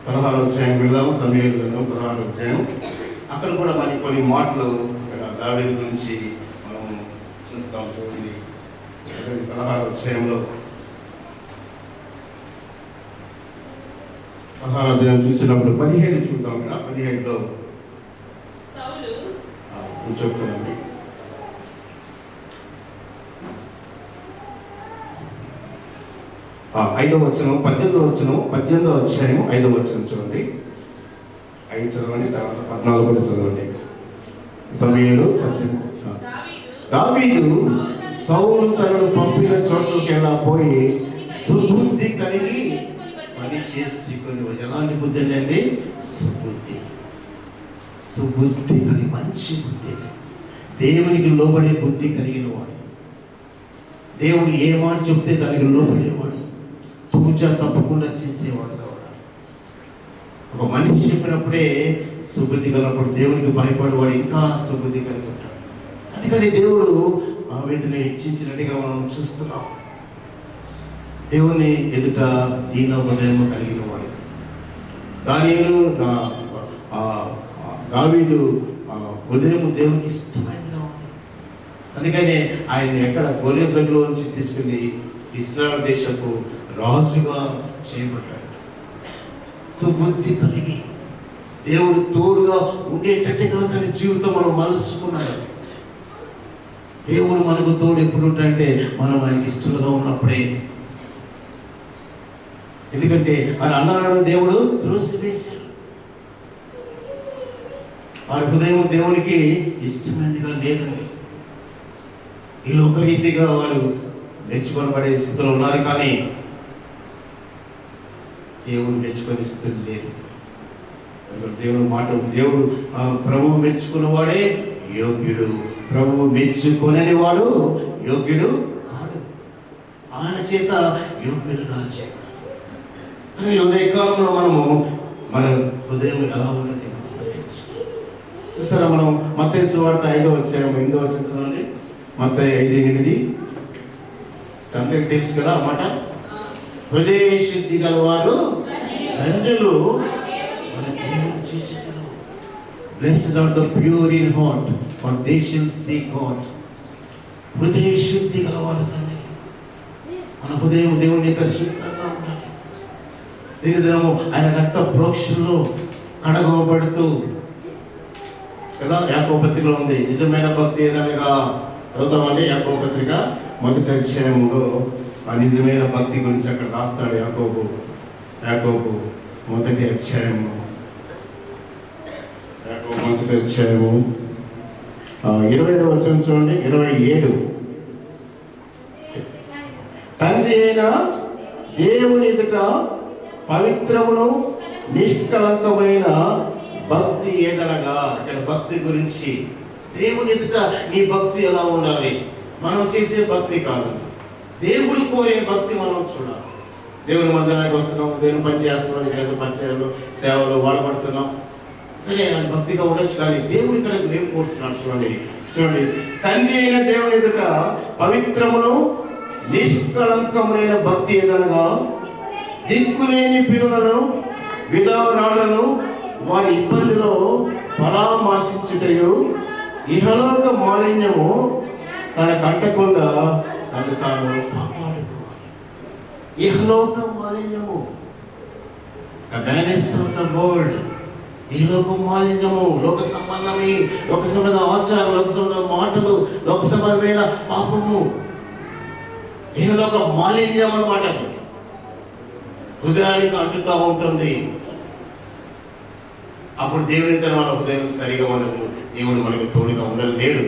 16వ అధ్యాయం వెళ్దాము. సమయాలు 16వ అధ్యాయం. అక్కడ కూడా మనకి కొన్ని మాటలు దావీదు గురించి మనం చూస్తాం. చూడండి 16వ అధ్యాయంలో 16వ అధ్యాయం చూసినప్పుడు 17 చూద్దాం. 17లో చెప్తానండి. ఐదవ వచనం, 18వ వచనం, 18వ అధ్యాయం 5వ వచనం చూడండి. 5 చదవండి, తర్వాత 14 కూడా చదవండి. సమయంలో దావీదు సౌలు తనను పంపిన చోట్లకి ఎలా పోయి సుబుద్ధి కలిగి పని చేసుకొని. ఎలాంటి బుద్ధి అనేది? సుబుద్ధి. సుబుద్ధి కలిగి, మంచి బుద్ధి, దేవునికి లోబడే బుద్ధి కలిగిన వాడు. దేవుడు ఏ మాట చెప్తే దానికి లోబడేవాడు, పూజ తప్పకుండా చేసేవాడు కావాలి. ఒక మనిషి చెప్పినప్పుడే సుబుద్ధి కలిగినప్పుడు దేవునికి భయపడేవాడు ఇంకా సుబుద్ధి కలిగి ఉంటాడు. అందుకని దేవుడు ఆవేదన హెచ్చించినట్టుగా మనం చూస్తున్నాం. దేవుని ఎదుట దీన హృదయం కలిగిన వాడు. దావీదు హృదయం దేవునికి ఇష్టమైనదిగా ఉంది. అందుకని ఆయన ఎక్కడ గొర్రె దొడ్లోంచి తీసుకుని ఇశ్రాయేలు దేశపు రాజుగా చేయబడ్డాడు. సుబుద్ధి కలిగి దేవుడు తోడుగా ఉండేటట్టుగా తన జీవితం మనం మలుచుకున్నాడు. దేవుడు మనకు తోడు ఎప్పుడు ఉంటాడంటే మనం ఆయనకి ఇష్టలుగా ఉన్నప్పుడే. ఎందుకంటే ఆయన అన్నాడు దేవుడు త్రోసివేశాడు. వారి హృదయం దేవునికి ఇష్టమైనదిగా లేదండి. ఈ లోకరీతిగా వారు మెచ్చుకొనబడే స్థితిలో ఉన్నారు, కానీ దేవుడు మెచ్చుకునే స్థితి లేదు. దేవుడు మాట, దేవుడు ప్రభువు మెచ్చుకున్నవాడే యోగ్యుడు, ప్రభువు మెచ్చుకొనని వాడు యోగ్యుడు కాడు. ఆయన చేత యోగ్యులుగా చేయాలి. కానీ ఉదయకాలంలో మనము మన హృదయం ఎలా ఉన్నది చూస్తారా? మనం మత్తయి సువార్త 5వ అధ్యాయం 8వ వచనం చదవండి. మత్తయి 5:8. అందరికి తెలుసు కదా అన్నమాట. హృదయ శుద్ధి గలవారు ధన్యులు, Blessed are the pure in heart, for they shall see God. హృదయ శుద్ధి గలవారు తండ్రి. మన హృదయం దేవుని యొక్క శుద్ధంగా ఉండాలి. దినదినము ఆయన రక్త ప్రోక్షణలో కడగబడుతూ కదా. యాకోబు పత్రికలో ఉంది, నిజమైన భక్తి ఏదనగా చదువుతామండి. యాకోబు పత్రిక 1వ అధ్యాయంలో ఆ నిజమైన భక్తి గురించి అక్కడ రాస్తాడు యాకోబు 1వ అధ్యాయము 20వ వచనం చూడండి. 27. తండ్రి అయిన దేవుని ఎదుట పవిత్రమును నిష్కలంకమైన భక్తి ఏదనగా, ఇక్కడ భక్తి గురించి దేవుని ఎదుట నీ భక్తి ఎలా ఉండాలి? మనం చేసే భక్తి కాదు, దేవుడు కోరే భక్తి మనం చూడాలి. దేవుని మందిరానికి వస్తున్నాం, దేవుని పని చేస్తున్నాం, ఏదో పంచాయలు సేవలు వాడబడుతున్నాం, సరే భక్తిగా ఉండొచ్చు, కానీ దేవుడు ఇక్కడ ఏం కోరుతున్నాడు చూడండి. తండ్రి అయిన దేవుని ఎదుట పవిత్రమును నిష్కళంకమైన భక్తి ఏదనగా దిక్కులేని పిల్లలను విధవరాళ్లను వారి ఇబ్బందిలో పరామర్శించుటయు, ఇహలోక మాలిన్యము తనకు అంటకుండా తను తాను కాపాడుకోవాలి. ఇహలోక మాలిన్యము, ఈ లోక మాలిన్యము, లోక సంబంధమే, లోక సంబంధ ఆచారం, లోక సంబంధ మాటలు, లోక సంబంధమైన పాపము, ఇహలోక మాలిన్యం అన్నమాట. హృదయానికి అంటుతూ ఉంటుంది. అప్పుడు దేవుని మన హృదయం సరిగా ఉండదు, దేవుడు మనకు తోడుగా ఉండలేడు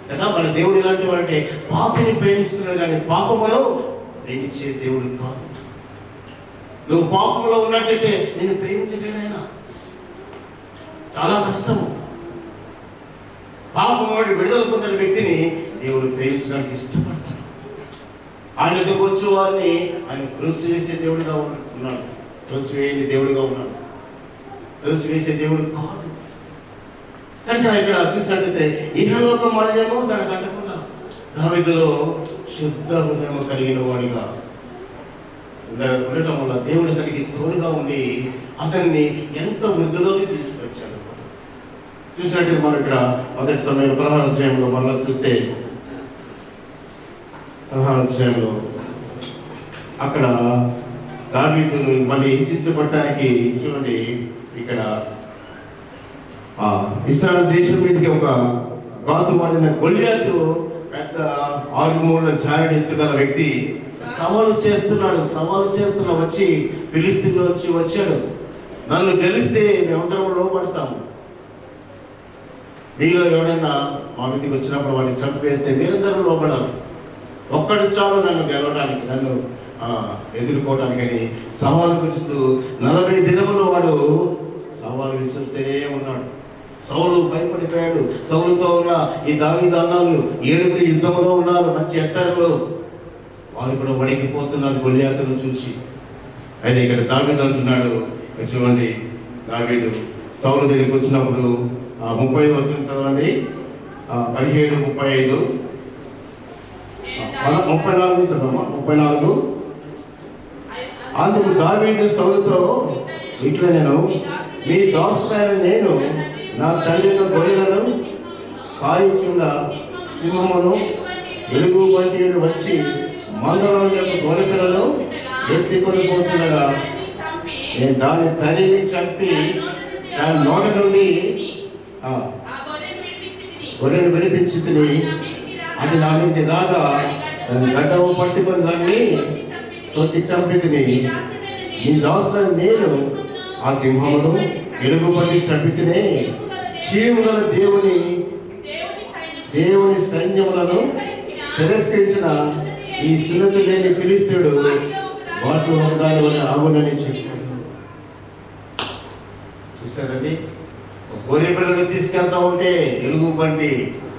కదా. మన దేవుడు ఎలాంటి వాడంటే పాపని ప్రేమిస్తున్నాడు, కానీ పాపములో ప్రేమించే దేవుడు కాదు. నువ్వు పాపంలో ఉన్నట్టయితే నేను ప్రేమించలేనైనా చాలా కష్టము. పాపం వాడి విడుదల పొందిన వ్యక్తిని దేవుడు ప్రేమించడానికి ఇష్టపడతాడు. ఆయన దగ్గరకు వచ్చే వారిని ఆయన త్రోసివేసే దేవుడిగా ఉన్నాడు, త్రోసివేయని దేవుడిగా ఉన్నాడు, త్రోసివేసే దేవుడు కాదు. కనుక ఇక్కడ చూసినట్లయితే ఇహలోక మాలిన్యము దానికి అంటకుండా దావీదులో శుద్ధ హృదయం కలిగిన వాడిగా ఉండటం వల్ల దేవుడు అతనికి తోడుగా ఉండి అతన్ని ఎంత వృద్ధిలోకి తీసుకొచ్చాడు. చూసినట్టు మనం ఇక్కడ మొదటి సమయంలో 16వ అధ్యాయంలో మళ్ళీ చూస్తే 16వ అధ్యాయంలో అక్కడ దావీదును మళ్ళీ హింసించబడటానికి చూడండి. ఇక్కడ ఇశ్రాయేలు దేశం మీదకి ఒక గాతు వాడిన గొల్యాతు పెద్ద 6 మూరల జారెడు ఎత్తుగల వ్యక్తి సవాలు చేస్తున్నా వచ్చి ఫిలిస్తీన్లో వచ్చాడు. నన్ను గెలిస్తే మేమందరం లోపడతాము, మీలో ఎవరైనా మా మీదకి వచ్చినప్పుడు వాడిని చంపేస్తే మీరందరూ లోపడాలి, ఒక్కడు చాలు నన్ను గెలవడానికి, నన్ను ఎదుర్కోవడానికి అని సవాలు పిలుస్తూ 40 దినములు వాడు సవాలు విసురుతూనే ఉన్నాడు. సౌలు భయపడిపోయాడు. సౌలుతో ఉన్న ఈ దావీదు అన్నాలు 7 యుద్ధంలో ఉన్నారు, మంచి ఎత్తరులు, వారు కూడా వణికిపోతున్నారు గొల్యాతును చూసి. అయితే ఇక్కడ దావీదు అంటున్నాడు, చూడండి, దావీదు సౌలు దగ్గరికి వచ్చినప్పుడు 35వ వచనం చదవండి. 17, 35, 34 చదవమ్మా. 34. అందుకు దావీదు సౌలుతో ఇట్లా, నేను మీ దాసుడైన నేను నా తండ్రిని గొర్రెలను కాయించున్న సింహమును ఎలుగు వంటి వచ్చి మందలో యొక్క గొర్రెపిల్లను ఎత్తుకొని పోతుండగా నేను దాన్ని తరిమి చంపి దాని నోట నుండి గొర్రెను విడిపించింది. అది నా మీద రాగా దాన్ని గడ్డము పట్టుకొని దాన్ని కొట్టి చంపితిని. నీ దాసుని నేను ఆ సింహమును ఎలుగు పట్టి చంపితినే. జీవుల దేవుని సైన్యములను తిరస్కరించిన ఈ సున్నతి లేని ఫిలిస్తీయుడు వాటిలో ఒకదాని వల్ల ఆగునని చెప్పాడు. చూసారండి, గొర్రె పిల్లలు తీసుకెళ్తా ఉంటే ఎలుగు బండి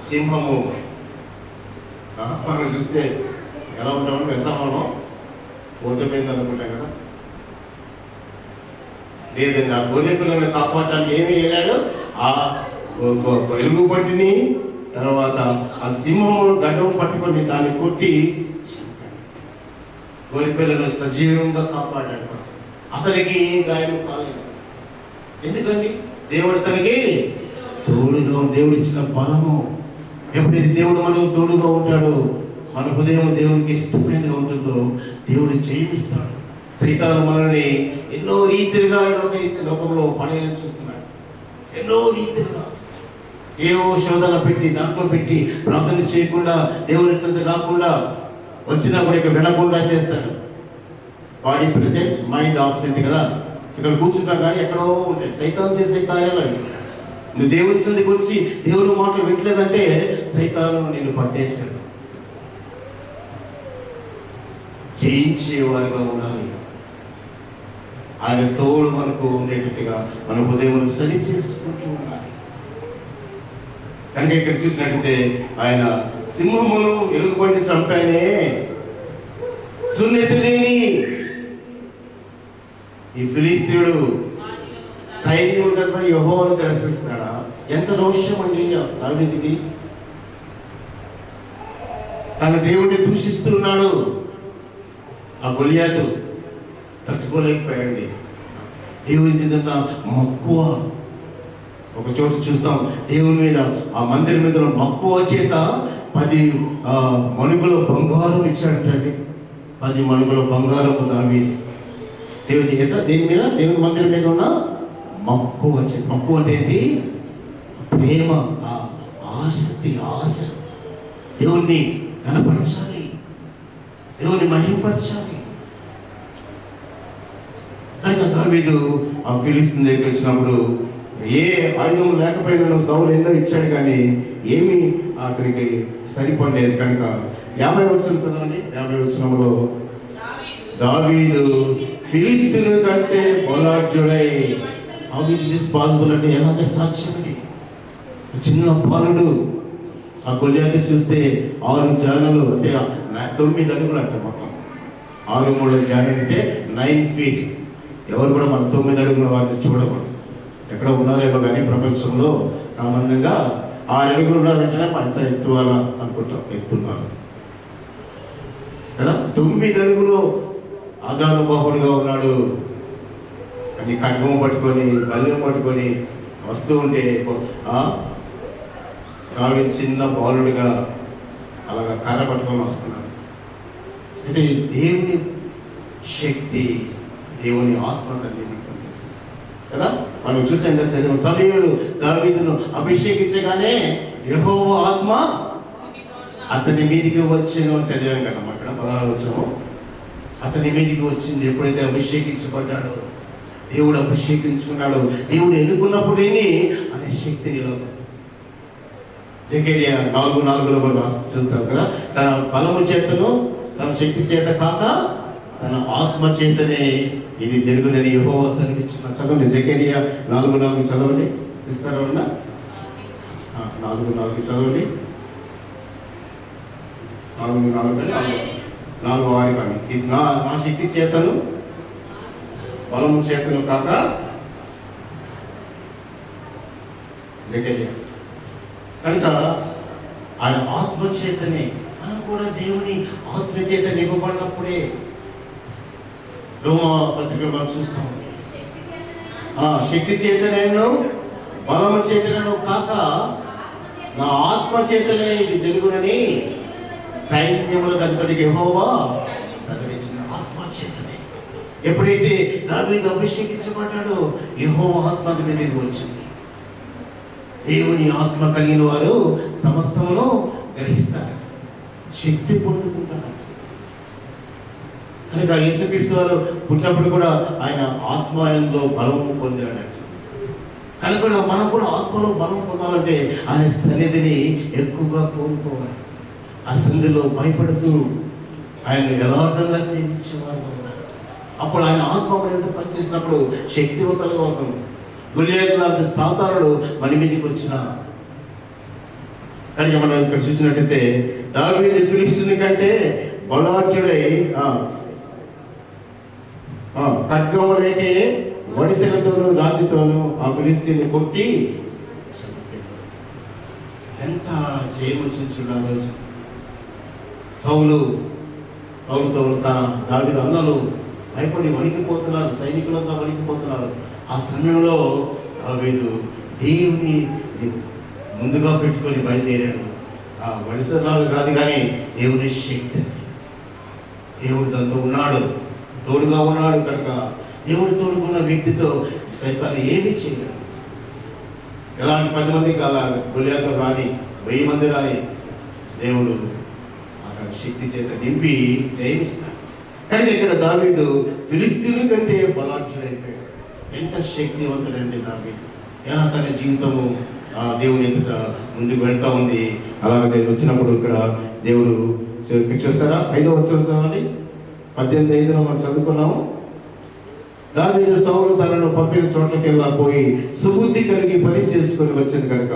సింహము. మనం చూస్తే ఎలా ఉంటామని వెళ్తామో పోతమైంది అనుకుంటాం కదా. లేదండి, ఆ గొర్రె పిల్లలను కాపాడటానికి ఏమి వెళ్ళాడు? ఆ ఎలుగు బండిని తర్వాత ఆ సింహమును గడ్డము పట్టుకొని దాన్ని కొట్టి గొర్రె పిల్లలను సజీవంగా కాపాడాడు. అతనికి ఏ గాయం కాలేదు. ఎందుకండి? దేవుడు తనకి తోడుగా, దేవుడు ఇచ్చిన బలము. ఎప్పుడైతే దేవుడు మనకు తోడుగా ఉంటాడో, మన హృదయం దేవునికి ఇష్టమైనదిగా ఉంటుందో దేవుడు జయిస్తాడు. సైతాను మనల్ని ఎన్నో రీతిలుగా లోకంలో పడేయాలని చూస్తున్నాడు. ఎన్నో రీతిలుగా ఏవో శోధన పెట్టి దాంట్లో పెట్టి ప్రార్థన చేయకుండా దేవుని స్థితి రాకుండా వచ్చినా కూడా ఇక్కడ వినకుండా చేస్తాడు. బాడీ ప్రెసెంట్, మైండ్ ఆబ్సెంట్ కదా. ఇక్కడ కూర్చుంటాం కానీ ఎక్కడో ఉంటాయి సైతాను చేసే కార్యాలు. నువ్వు దేవుని స్థితికి వచ్చి దేవుడు మాటలు వింటలేదంటే సైతాను నేను పట్టేశాడు. జయించేవారుగా ఉండాలి. ఆయన తోడు మనకు ఉండేటట్టుగా మన హృదయం సరి చేసుకుంటూ ఉండాలి. కనుక ఇక్కడ చూసినట్టయితే ఆయన సింహమును ఎలుగుబంటి చంపానే. సున్నతి లేని ఈ ఫిలిస్తీయుడు సైన్యం కదా యెహోవాను తిరస్కరిస్తాడా? ఎంత రోషం అండి దావీదుకి. తన దేవుడిని దూషిస్తున్నాడు. ఆ గొలియాతు తట్టుకోలేకపోయాడండి. దేవుని మీద మక్కువ. ఒక చోట చూస్తాం, దేవుని మీద ఆ మందిరం మీద మక్కువ చేత 10 మణుగుల బంగారం ఇచ్చాడంటండి. 10 మణుగుల బంగారం దావీదు దేవుని చేత దేని మీద, దేవుని మందిరం మీద ఉన్న మక్కువ. మక్కువ అంటే ఏంటి? ప్రేమ, ఆసక్తి, ఆశ. దేవుణ్ణి కనపరచాలి, దేవుని మహిమపరచాలి. కనుక దావీదు ఆ ఫిలిస్తీయుని దగ్గరికి వచ్చినప్పుడు ఏ ఆయుధం లేకపోయినా సౌలు ఎన్నో ఇచ్చాడు కానీ ఏమీ అతనికి సరిపడలేదు. కనుక 50 వచనం చదవండి. 50 వచనంలో దావీదు ఫిలిస్తీయుని కంటే బలాఢ్యుడై. హౌ ఇస్ దిస్ పాసిబుల్ అంటే ఎలాగ సాధ్యమది? చిన్న బాలుడు. ఆ గొలియాతు చూస్తే 6 జానులు అంటే 9 అడుగులు అంట. మొత్తం 6 3 జానులు అంటే 9 feet. ఎవరు కూడా మన 9 అడుగుల వారిని చూడకూడదు. ఎక్కడ ఉన్నారేమో కానీ ప్రపంచంలో సామాన్యంగా 6 అడుగులు ఉన్నారంటేనే ఎంత ఎత్తువాలా అనుకుంటాం. ఎత్తున్నారు కదా. 9 అడుగులు ఆజానుబాహుడుగా ఉన్నాడు. అని ఖడ్గం పట్టుకొని బల్యం పట్టుకొని వస్తూ ఉంటే దావీదు చిన్న బాలుడిగా అలాగా కర్ర పట్టుకొని వస్తున్నాడు. అయితే దేవుని శక్తి, దేవుని ఆత్మ తల్లి కదా. మనం చూసాం సమయంలో దావీదును అభిషేకించగానే యెహోవా ఆత్మ అతని మీదికి వచ్చేనో చదివాం కదా. అక్కడ 16 వచ్చాము. అతని మీదికి వచ్చింది. ఎప్పుడైతే అభిషేకించబడ్డాడో, దేవుడు అభిషేకించుకున్నాడు, దేవుడు ఎన్నుకున్నప్పుడు అనే శక్తి నిలవస్తుంది. జకర్యా 4:4లో కూడా చూస్తాం కదా. తన బలము చేతను తన శక్తి చేత కాక తన ఆత్మ చేతనే ఇది జరుగునని యెహోవా సెలవిచ్చున్నాడు. చదవండి జకర్యా 4:4 చదవండి. ఇస్తారా? 4:4 చదవండి. 4:4 కానీ ఇది నా శక్తి చేతను బలము చేతను కాక జకర్యా. కనుక ఆయన ఆత్మచేతనే మనం కూడా దేవుని ఆత్మచేత నింపబడినప్పుడే రోమా పత్రికలు మనం చూస్తాం. శక్తి చేతనను బలము చేతనను కాక నా ఆత్మ చేతనే ఇది జరుగునని సైన్యములకు అధిపతికి యెహోవా సెలవిచ్చిన. ఆత్మ చేతనే. ఎప్పుడైతే దావీదు అభిషేకించబడ్డాడో యెహోవా ఆత్మ అతని మీదకి వచ్చింది. దేవుని ఆత్మ కలిగిన వారు సమస్తమును గ్రహిస్తారు, శక్తి పొందుకుంటారు. కనుక యేసుక్రీస్తు వారు పుట్టినప్పుడు కూడా ఆయన ఆత్మయంలో బలం పొందాడట. కనుక మనం కూడా ఆత్మలో బలం పొందాలంటే ఆయన సన్నిధిని ఎక్కువగా కోరుకోవాలి. ఆ సన్నిధిలో భయపడుతూ ఆయన యథార్థంగా సేవించేవారు. అప్పుడు ఆయన ఆత్మ ఎంత పనిచేసినప్పుడు శక్తివంతులుగా అవుతాం. గులియాతు సాతానుడు మన మీదకి వచ్చిన కనుక మనం ఇక్కడ చూసినట్టయితే దావీదు ఫిలిష్తీయుని కంటే బలాఢ్యుడై ఖడ్గములైతే వడిసెలతోనూ రాతితోనూ ఆ ఫిలిష్తీయుని కొట్టి ఎంత జయం వచ్చించున్నారో. సౌలుతో తన దావీదు అన్నలు భయపడి వణికిపోతున్నారు, సైనికులతో వణికిపోతున్నారు. ఆ సమయంలో దావీదు దేవుని ముందుగా పెట్టుకొని బయలుదేరాడు. ఆ వడిసరాలు కాదు కానీ దేవుని శక్తి, దేవుడు దాంతో ఉన్నాడు, తోడుగా ఉన్నాడు. కనుక దేవుడు తోడుకున్న వ్యక్తితో సైతాన్ని ఏమీ చేయలేడు. ఎలాంటి 10 మంది కాల గొలియాతు రాని 1000 మంది రాని దేవుడు అతని శక్తి చేత నింపి జయిస్తాడు. కానీ ఇక్కడ దావీదు ఫిలిష్తీయుల కంటే బలాఢ్యుడైపోయాడు. ఎంత శక్తివంతుడండి దావీదు! ఎలా తన జీవితము దేవుని ఎదుట ముందుకు వెళ్తా ఉంది. అలాగే నేను వచ్చినప్పుడు ఇక్కడ దేవుడు చూస్తారా 5వ వచనం చదవండి. 18:5 మనం చదువుకున్నాము. దావీదు సౌలు తనను పంపిన చోట్లకెల్లా పోయి సుబుద్ధి కలిగి పని చేసుకొని వచ్చింది కనుక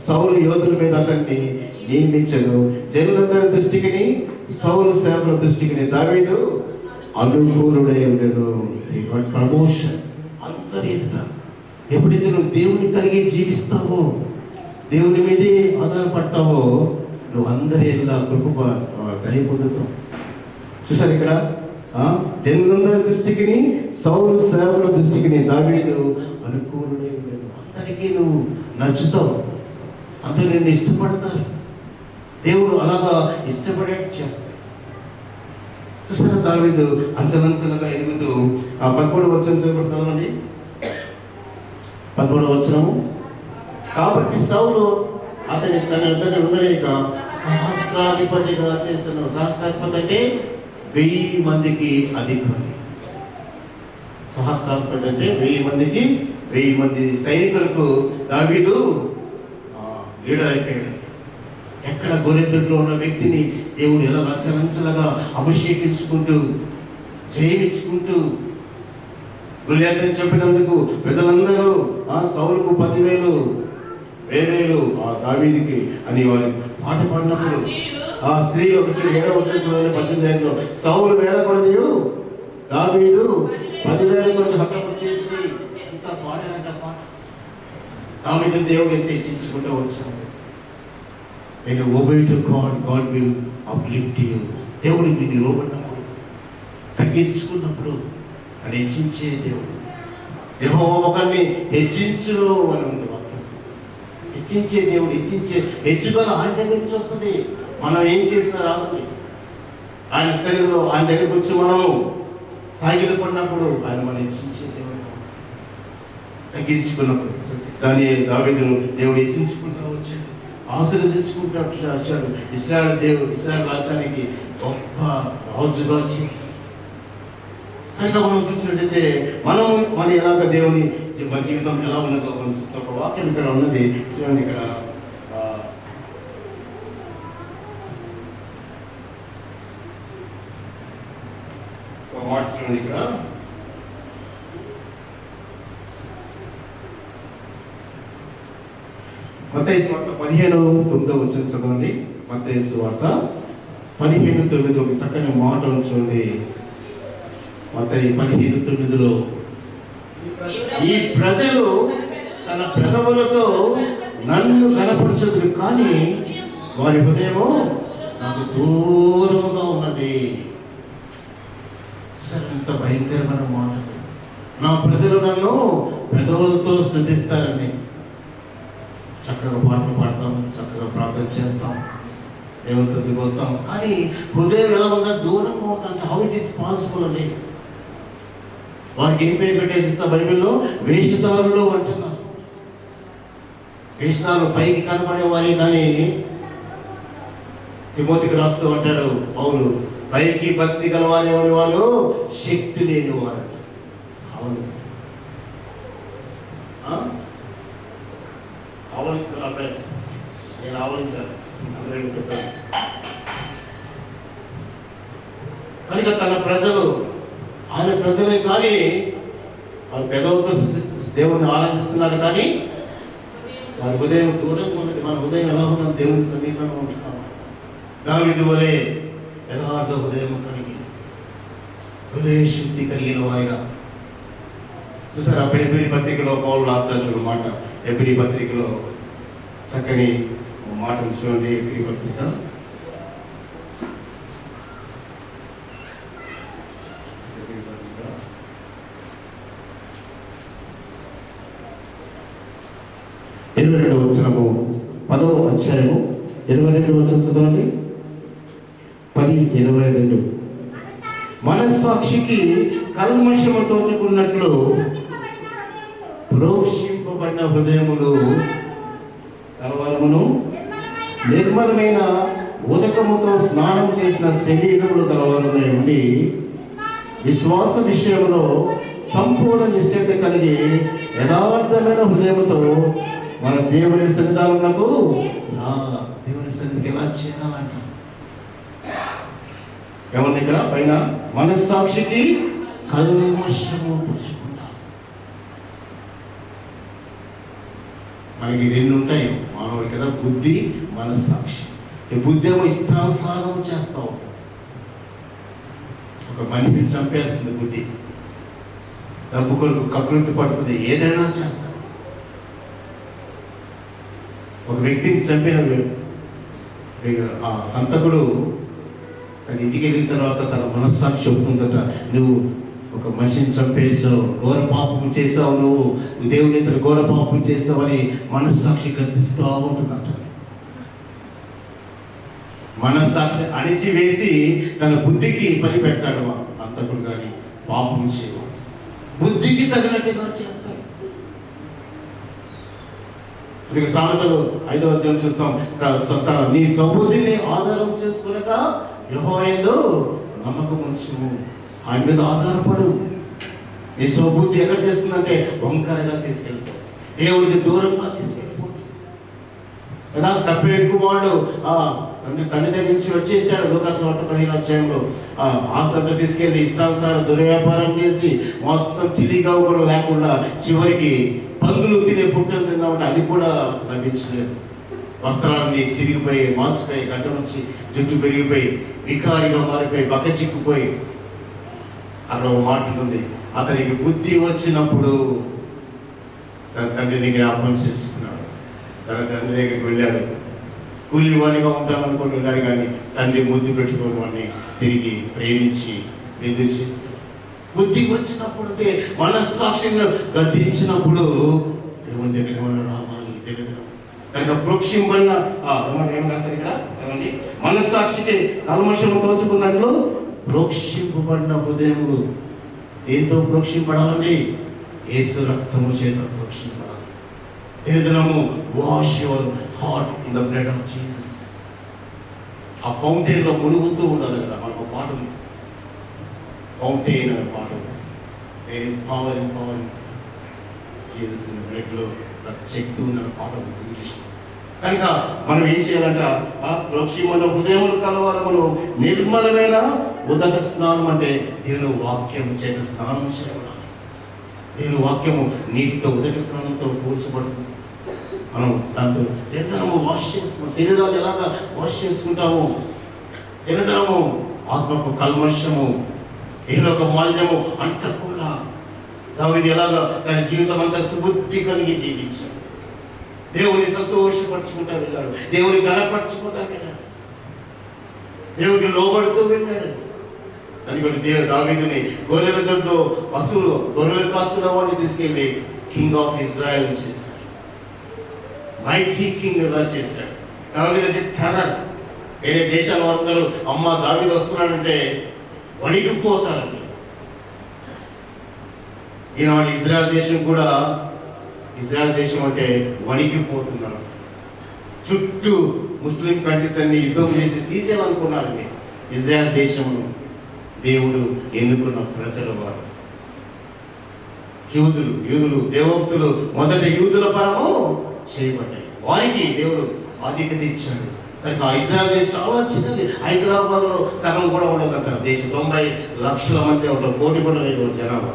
సౌలు యోధుల మీద అతన్ని నియమించను. జనులందరి దృష్టికి, సౌలు సేవల దృష్టికి దావీదు అనుకూలుడై ఉండెను. ప్రమోషన్ అందరి ఎదుట. ఎప్పుడైతే నువ్వు దేవుని కలిగి జీవిస్తావో, దేవుని మీదే ఆధారపడతావో, నువ్వు అందరి ఎలా కృప దయ పొందుతావు. చూసారు ఇక్కడ జనులందరి దృష్టికి, సౌలు సేవల దృష్టికి దావీదు అనుకూలుడై ఉండెను. అందరికీ నువ్వు నచ్చుతావు, అందరూ నిన్ను ఇష్టపడతారు. దేవుడు అలాగా ఇష్టపడేట్టు చేస్తాడు. చూసారా దావీదు అంచలంచలుగా ఎదుగుతూ 11వ వచనం చదవండి. 11వ వచనము. కాబట్టి సౌలు అతని తన ఎదుట ఉండలేక సహస్రాధిపతిగా చేసిన. సహస్రాధిపతి అంటే 1000 మందికి అధికారి. సహస్రాధిపతి అంటే 1000 మందికి 1000 మంది సైనికులకు దావీదు లీడర్ అయిపోయాడు. ఎక్కడ గొర్రెదొడ్లో ఉన్న వ్యక్తిని దేవుడు ఎలా అంచలంచలుగా అభిషేకించుకుంటూ జయించుకుంటూ గొలియాతుని చంపినందుకు పెద్దలందరూ సౌలుకు 10,000 10,000 దావీదుకి అని వారి పాట పాడినప్పుడు ఆ స్త్రీ 7వ వచనం 18 సౌలు 1000 కొలది దావీదు 10,000 కొలది హతము చేసి ఎంత పాడారంట పాట. దావీదు దేవుడు ఎంత హెచ్చించుకుంటూ వచ్చాడు. నేను obey to God, God will uplift you. దేవుడు నిన్ను లోబడినప్పుడు, తగ్గించుకున్నప్పుడు అని హెచ్చించే దేవుడు. యెహోవా ఒకరిని హెచ్చించును అని ఉంది వాక్యం. హెచ్చించే దేవుడు, హెచ్చుదల ఆయన దగ్గర నుంచి వస్తుంది. మనం ఏం చేసినా రాదు. ఆయన శరీరంలో ఆయన దగ్గరికి వచ్చి మనం సాగిలపడినప్పుడు ఆయన మనం హెచ్చించే దేవుడు. తగ్గించుకున్నప్పుడు దావీదును దేవుడు హెచ్చించుకుంటూ వచ్చాడు, ఆశీర్వదించుకుంటూ వచ్చాడు. ఇశ్రాయేలు రాజ్యానికి గొప్ప రాజుగా చేశాడు. కనుక మనం చూసినట్టయితే మన ఎలాగ దేవుని మన జీవితం ఎలా ఉన్నదో మనం చూస్తాం. ఒక వాక్యం ఇక్కడ ఉన్నది చూడండి. ఇక్కడ ఒక మాట చూడండి. ఇక్కడ మత్తయి సువార్త 15:9 చదవండి. మత్తయి సువార్త 15:9 ఒక చక్కని మాట చూడండి. మత్తయి 15:9 ఈ ప్రజలు తన పెదవులతో నన్ను కనపరచదు, కానీ వారి హృదయము నాకు దూరముగా ఉన్నది. ఎంత భయంకరమైన మాట. నా ప్రజలు నన్ను పెదవులతో స్తుతిస్తారని. చక్కగా పాటలు పాడతాం, చక్కగా ప్రార్థన చేస్తాం, దేవుని సన్నిధికి వస్తాం. కానీ హృదయం ఎలా ఉందంటే దూరంగా ఉందంటే హౌ ఇట్ ఈస్ పాసిబుల్ అని వారికి ఏం పేరు పెట్టేసిస్తా బైబిల్లో వేషధారులు అంటున్నారు. వేషధారులు పైకి కనపడే వారే, కానీ తిమోతికి రాస్తూ అంటాడు పౌలు, పైకి భక్తి గలవారే వాళ్ళు శక్తి లేని వారు. అవును, ఆవలిస్తున్న అబ్బాయి నేను ఆవలించాను అందరూ పెద్ద. కనుక తన ప్రజలు ఆయన ప్రజలే, కానీ వాళ్ళు పెదవులతో దేవుని ఆరాధిస్తున్నారు, కానీ వారి హృదయం దూరంగా ఉన్నది. మన హృదయం ఎలా ఉన్నది? దేవుని సమీపంగా ఉంటున్నాం. దావీదు వలె యథార్థ హృదయం కలిగి హృదయ శుద్ధి కలిగిన వారిగా చూసారు. అప్పుడు ఎబ్రీ పత్రికలో పౌలు రాస్తారు చూడ మాట. ఎబ్రీ పత్రికలో చక్కని మాటలు చూడండి. ఎబ్రీ పత్రిక 22వ వచనము 10వ అధ్యాయము 22వ వచనం చదవండి. 10:22 మనస్సాక్షికి కల్మషము తోచుకున్నట్లు ప్రోక్షింపబడిన హృదయములు కలవరమును నిర్మలమైన ఉదకముతో స్నానం చేసిన శరీరములు కలవరమై ఉండి విశ్వాస విషయంలో సంపూర్ణ నిశ్చయత కలిగి యథార్థమైన హృదయముతో మన దేవుని సన్నిధానమునకు దేవుని సన్నిధికి ఎలా చేయాలంట. ఏమన్నా ఇక్కడ పైన మనస్సాక్షికి కల్మషము తోచుకుంటా. మనకి రెండు ఉంటాయి మానవుడి కదా, బుద్ధి, మనస్సాక్షి. ఈ బుద్ధి ఏమో ఇష్టానుసారం చేస్తావు. ఒక మనిషిని చంపేస్తుంది బుద్ధి, డబ్బు కొరకు కకృతి పడుతుంది, ఏదైనా చేస్తాడు. ఒక వ్యక్తిని చంపిన హంతకుడు తన ఇంటికి వెళ్ళిన తర్వాత తన మనస్సాక్షి చెబుతుందట, నువ్వు ఒక మనిషిని చంపేసావు, ఘోర పాపం చేసావు, నువ్వు దేవుని ఇతర ఘోర పాపం చేసావు అని మనస్సాక్షి గద్దిస్తూ ఉంటుందట. మనస్సాక్షి అణిచివేసి తన బుద్ధికి పని పెడతాడు హంతకుడు. కానీ పాపం చేయవు, బుద్ధికి తగినట్టుగా చేస్తాడు. అందుకే సామెతలు 5వ అధ్యాయం చూస్తాం, నీ స్వబుద్ధిని ఆధారం చేసుకునక యెహోవా యందు నమ్మకం ఉంచుము. ఆయన మీద ఆధారపడు. నీ స్వబుద్ధి ఎక్కడ చేస్తుందంటే వంకరగా తీసుకెళ్ళిపోతుంది, దేవుడికి దూరంగా తీసుకెళ్ళిపోతుంది కదా. తప్పే ఎక్కువ వాడు తండ్రి దగ్గర నుంచి వచ్చేసాడు. లూకాసు వార్త 15వ అధ్యాయంలో ఆస్తి అంతా తీసుకెళ్ళి ఇష్టానుసారం దుర్వ్యాపారం చేసి మొత్తం చిలిగా కూడా లేకుండా చివరికి పందులు తినే పుట్టలు తిందామంటే అది కూడా లభించలేదు. వస్త్రాలన్నీ చిరిగిపోయి, మాసిపోయి, గడ్డ నుంచి జుట్టు పెరిగిపోయి, వికారిగా మారిపోయి, బక్క చిక్కుపోయి. అక్కడ మాట ఉంది, అతనికి బుద్ధి వచ్చినప్పుడు తన తండ్రిని జ్ఞాపకం చేసుకున్నాడు. తన తండ్రి దగ్గరికి వెళ్ళాడు. కూలివాడిగా ఉంటామనుకుని వెళ్ళాడు, కానీ తండ్రి ముద్దు పెట్టుకోవడం వాడిని తిరిగి ప్రేమించి ఎదురు చేస్తాడు. బుద్ధి వచ్చినప్పుడు అంటే మనస్సాక్షిని గద్దించినప్పుడు దేవుని దగ్గర రావాలి. దగ్గర కనుక ప్రోక్షింపడిన మనస్సాక్షికి కల్మషము తోచుకున్నట్లు ప్రోక్షింపబడిన హృదయములు దేంతో ప్రోక్షింపడాలండి? యేసు రక్తము చేత ప్రోక్షింపడాలి. దినదినము wash your heart in the blood of Jesus. ఆ ఫౌంటైన్లో మునుగుతూ ఉండాలి కదా. మనకు పాట ఉంది, ఫౌంటైన్ అనే పాట. There is power in Jesus in బ్లడ్లో శక్తి ఉందన్న పాట ఉంది ఇంగ్లీష్. కనుక మనం ఏం చేయాలంట? ప్రోక్షింపబడిన హృదయములు కలవాలమును నిర్మలమైన ఉదక స్నానం అంటే దేవుని వాక్యం చేత స్నానం చేయాలి. దేవుని వాక్యము నీటితో ఉదక స్నానంతో కూర్చబడుతుంది. మనం దాంతో దినదినము వాష్ చేసుకుంటాం. శరీరాలు ఎలాగా వాష్ చేసుకుంటాము? దినదినము ఆత్మకు కల్మషము, ఏదో ఒక మాల్యము అంటకుండా దావీదు ఎలాగా తన జీవితం అంతా సుబుద్ధి కలిగి జీవించాడు. దేవుని సంతోషపరచుకుంటా వెళ్ళాడు, దేవుని కనపరచుకుంటా వెళ్ళాడు, దేవుడికి లోబడుతూ వెళ్ళాడు. అది కూడా దావీదుని గొర్రెల దొడ్లో పశువులు గొర్రెలు కాస్తున్న వాడిని తీసుకెళ్ళి కింగ్ ఆఫ్ ఇజ్రాయెల్ చేశాడు. మైటీ కింగ్గా చేశాడు. దావీదు టెర్రర్. వేరే దేశాల అందరూ అమ్మ దావీదు వస్తున్నాడంటే వణికిపోతారండి. ఈనాడు ఇజ్రాయెల్ దేశం కూడా, ఇజ్రాయెల్ దేశం అంటే వణికిపోతున్నారు. చుట్టూ ముస్లిం కంట్రీస్ అన్ని యుద్ధం చేసి తీసేయాలనుకున్నారండి. ఇజ్రాయెల్ దేశంలో దేవుడు ఎన్నుకున్న ప్రజల వారు యూదులు దేవోక్తులు మొదట యూదుల పరము చేయబడ్డాయి. వారికి దేవుడు ఆధిక్యత ఇచ్చాడు. కనుక ఇజ్రాయెల్ దేశం చాలా చిన్నది. హైదరాబాద్లో సగం కూడా ఉండదు అక్కడ దేశం. 90 లక్షల మంది ఒక కోటి కూడా లేదు జనాభా.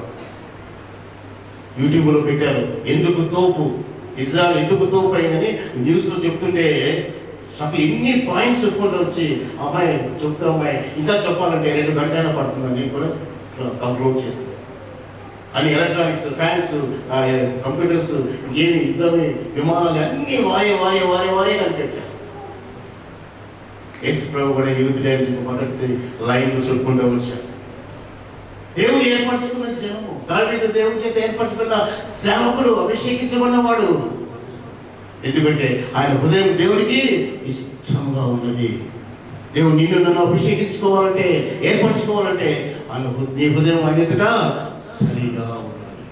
యూట్యూబ్లో పెట్టారు ఎందుకు తోపు, ఇజ్రాయెల్ ఎందుకు తోపు అయిందని న్యూస్లో చెప్తుంటే ఎన్ని పాయింట్స్ చెప్పుకుంటూ వచ్చి అమ్మాయి చెప్తా అమ్మాయి ఇంకా చెప్పాలంటే 2 గంటల పడుతుందని కూడా కంక్లూడ్ చేస్తుంది. అని ఎలక్ట్రానిక్స్, ఫ్యాన్స్, కంప్యూటర్స్, ఏమి యుద్ధమే, విమానాలు అన్నీ వారే కనిపెట్టారు. యేసు ప్రభు కూడా యూత్ డైరెక్షన్ మొదటి లైన్లో చెప్పుకుంటూ వచ్చారు. దేవుడు ఏర్పరచుకున్న జనము, దావీదు దేవుడి చేత ఏర్పరచుకున్న సేవకుడు, అభిషేకించబడినవాడు. ఎందుకంటే ఆయన హృదయం దేవుడికి ఇష్టంగా ఉన్నది. దేవుడు నిన్ను నన్ను అభిషేకించుకోవాలంటే, ఏర్పరచుకోవాలంటే నీ హృదయం ఆయన ఎదుట సరిగా ఉండాలి.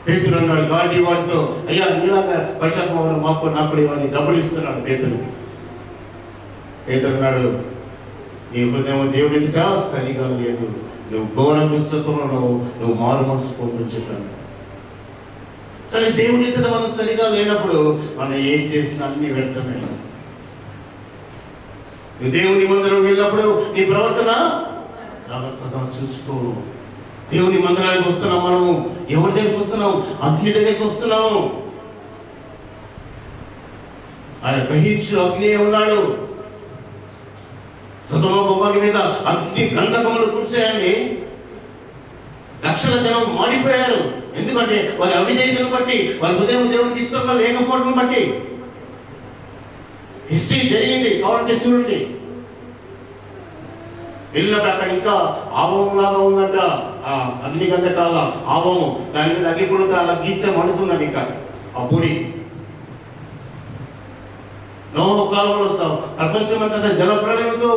పేతురు అన్నాడు గాడి వాడితో, అయ్యా నీలాగా పరిశుద్ధాత్మ మాకు నాకు ఇవన్నీ డబ్బులు ఇస్తున్నాడు పేతురు. పేతురు అన్నాడు నీ హృదయం దేవుడి ఎదుట సరిగా లేదు, నువ్వు ఘోర దుస్తత్వంలో నువ్వు మారు మనసు పొందని చెప్పాను. కానీ దేవుని ఎదుట మనం సరిగా లేనప్పుడు మనం ఏం చేసినా అన్ని వ్యర్థమే. దేవుని మందిరం వెళ్ళినప్పుడు నీ ప్రవర్తనగా చూసుకో. దేవుని మందిరానికి వస్తున్నాం, మనము ఎవరి దగ్గరికి వస్తున్నాం? అగ్ని దగ్గరికి వస్తున్నాము. ఆయన దహించు అగ్ని ఉన్నాడు. సొదొమ గొమొర్రా మీద అగ్ని గంధకములు కురిసాయండి. లక్షల జనం మాడిపోయారు. ఎందుకంటే వారి అవిధేయతను బట్టి, వారి హృదయం దేవునికి ఇష్టంగా లేకపోవడం బట్టి. హిస్టరీ జరిగింది, కావాలంటే చూడండి. వెళ్ళినప్పుడు అక్కడ ఇంకా ఆవలంలాగా ఉందంట, ఆ అగ్ని గంధకాల ఆవము, దాని మీద అగ్గిపుడంతో అలా గీస్తే మండుతుందండి ఇంకా ఆ పొడి. నోహు కాలంలో ప్రపంచమంతా జల ప్రళయంతో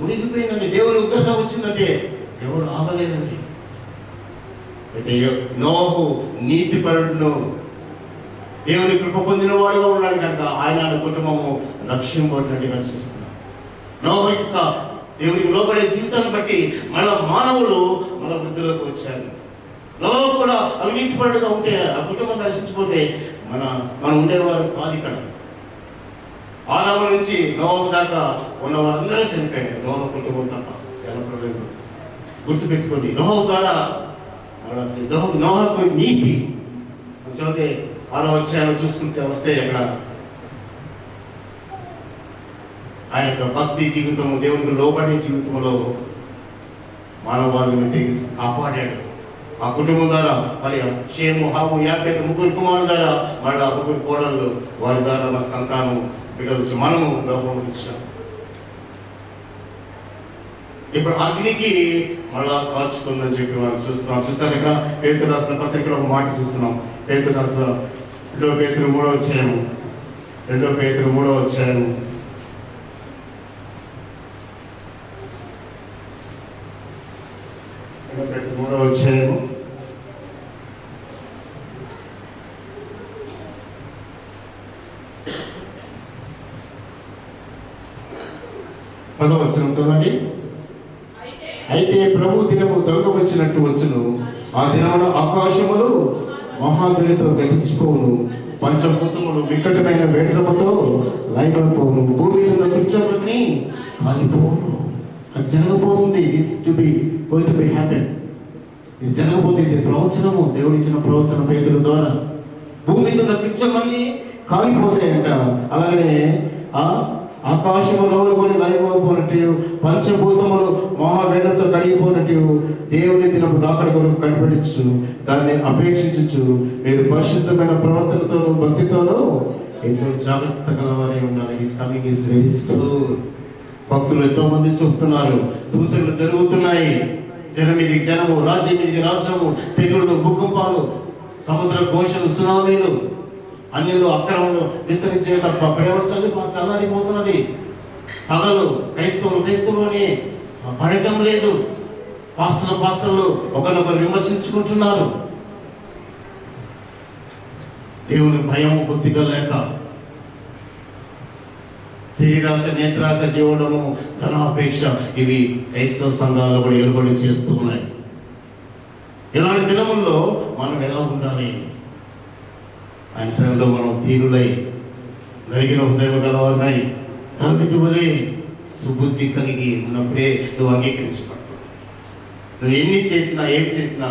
మునిగిపోయిందండి. దేవుని ఉగ్రత వచ్చిందంటే ఎవరు ఆగలేదండి. అయితే నోహు నీతిపరుడును, దేవుని కృప పొందిన వాడుగా ఉన్నాడు కనుక ఆయన కుటుంబము రక్షింపబడినట్టుగా చూస్తున్నాం. నోహు యొక్క దేవునికి లోబడే జీవితాన్ని బట్టి మన మానవులు మన వృద్ధిలోకి వచ్చారు. నోహు కూడా అవినీతిపరుడుగా ఉంటే ఆ కుటుంబం నశించిపోతే మనం ఉండేవారు కాదు. ఇక్కడ ఆదాము నుంచి నోహు దాకా ఉన్న వారందరూ చనిపోయారు, నోహు కుటుంబం తప్ప. జలప్రళయం గుర్తుపెట్టుకోండి. నోహు ద్వారా నోహుకు నీతి చదివితే 6వ అధ్యాయం చూసుకుంటే వస్తే అక్కడ ఆయన యొక్క భక్తి జీవితము, దేవునికి లోబడే జీవితంలో మానవాళిని తెగి కాపాడాడు. ఆ కుటుంబం ద్వారా మరి షేము, హాము, యాపెతు 3 కుమారుల ద్వారా మళ్ళీ ఆ 3 కోడళ్ళు, వారి ద్వారా మన సంతానం బిడ్డలు మనము లోపం ఇచ్చాం. ఇప్పుడు అగ్నికి మళ్ళా కాల్చుకుందని చెప్పి మనం చూస్తాం. ఇక్కడ పేతురు రాసిన పత్రికలో ఒక మాట చూస్తున్నాం. పేతురు రాసిన 2 పేతురు 3వ అధ్యాయం 2 పేతురు 3వ అధ్యాయం 3వ అధ్యాయం 10వ వచనం చదవండి. అయితే ప్రభు దినము దొంగ వచ్చినట్టు వచ్చును, ఆ దినమున ఆకాశములు మహాధ్వనితో గతించిపోవును, పంచభూతములు వికటమైన వేటలతో లయమైపోవును, భూమి మీద కూర్చోబెట్టి కాలిపోవును. అది జరగబోతుంది. ఇది జరగబోతుంది. ఇది ప్రవచనము, దేవుడిచ్చిన ప్రవచన పేతుల ద్వారా. భూమి మీద పిచ్చమన్నీ కాలిపోతాయంట. అలాగనే ఆకాశములో కొని లయమైపోయినట్టు, పంచభూతములు మహావేదతో కడిగిపోయినట్టు దేవుని దినపు రాకడ కొరకు కనిపెట్టచ్చు, దాన్ని అపేక్షించచ్చు. మీరు పరిశుద్ధమైన ప్రవర్తనతోనూ భక్తితోనూ ఎంతో జాగ్రత్త గలవారే ఉండాలి. Is coming is very soon. భక్తులు ఎంతో మంది చెప్తున్నారు, సూచనలు జరుగుతున్నాయి. జనం ఇది జనము, రాజ్యం ఇది రాజ్యము, తెగుళ్ళు, భూకంపాలు, సముద్ర ఘోషలు, సునామీలు, అన్యులు అక్రమంలో విస్తరించే తప్ప ప్రేమ చల్లారిపోతున్నది. పగలు క్రైస్తవులు అని పడటం లేదు. పాస్టర్లు ఒకరినొకరు విమర్శించుకుంటున్నారు. దేవుని భయం బుద్ధిగా లేక శరీరాశ, నేత్రాశ, జీవనము, ధనాపేక్ష ఇవి క్రైస్తవ సంఘాల్లో కూడా ఏర్పడి చేస్తూ ఉన్నాయి. ఇలాంటి దినముల్లో మనం ఎలా ఉండాలి? ఆయన సన్నిధిలో మనం తీరులై నలిగిన హృదయం గలవారై దావీదు వలె సుబుద్ధి కలిగి ఉన్నప్పుడే నువ్వు అంగీకరించబడతావు. నువ్వు ఎన్ని చేసినా ఏం చేసినా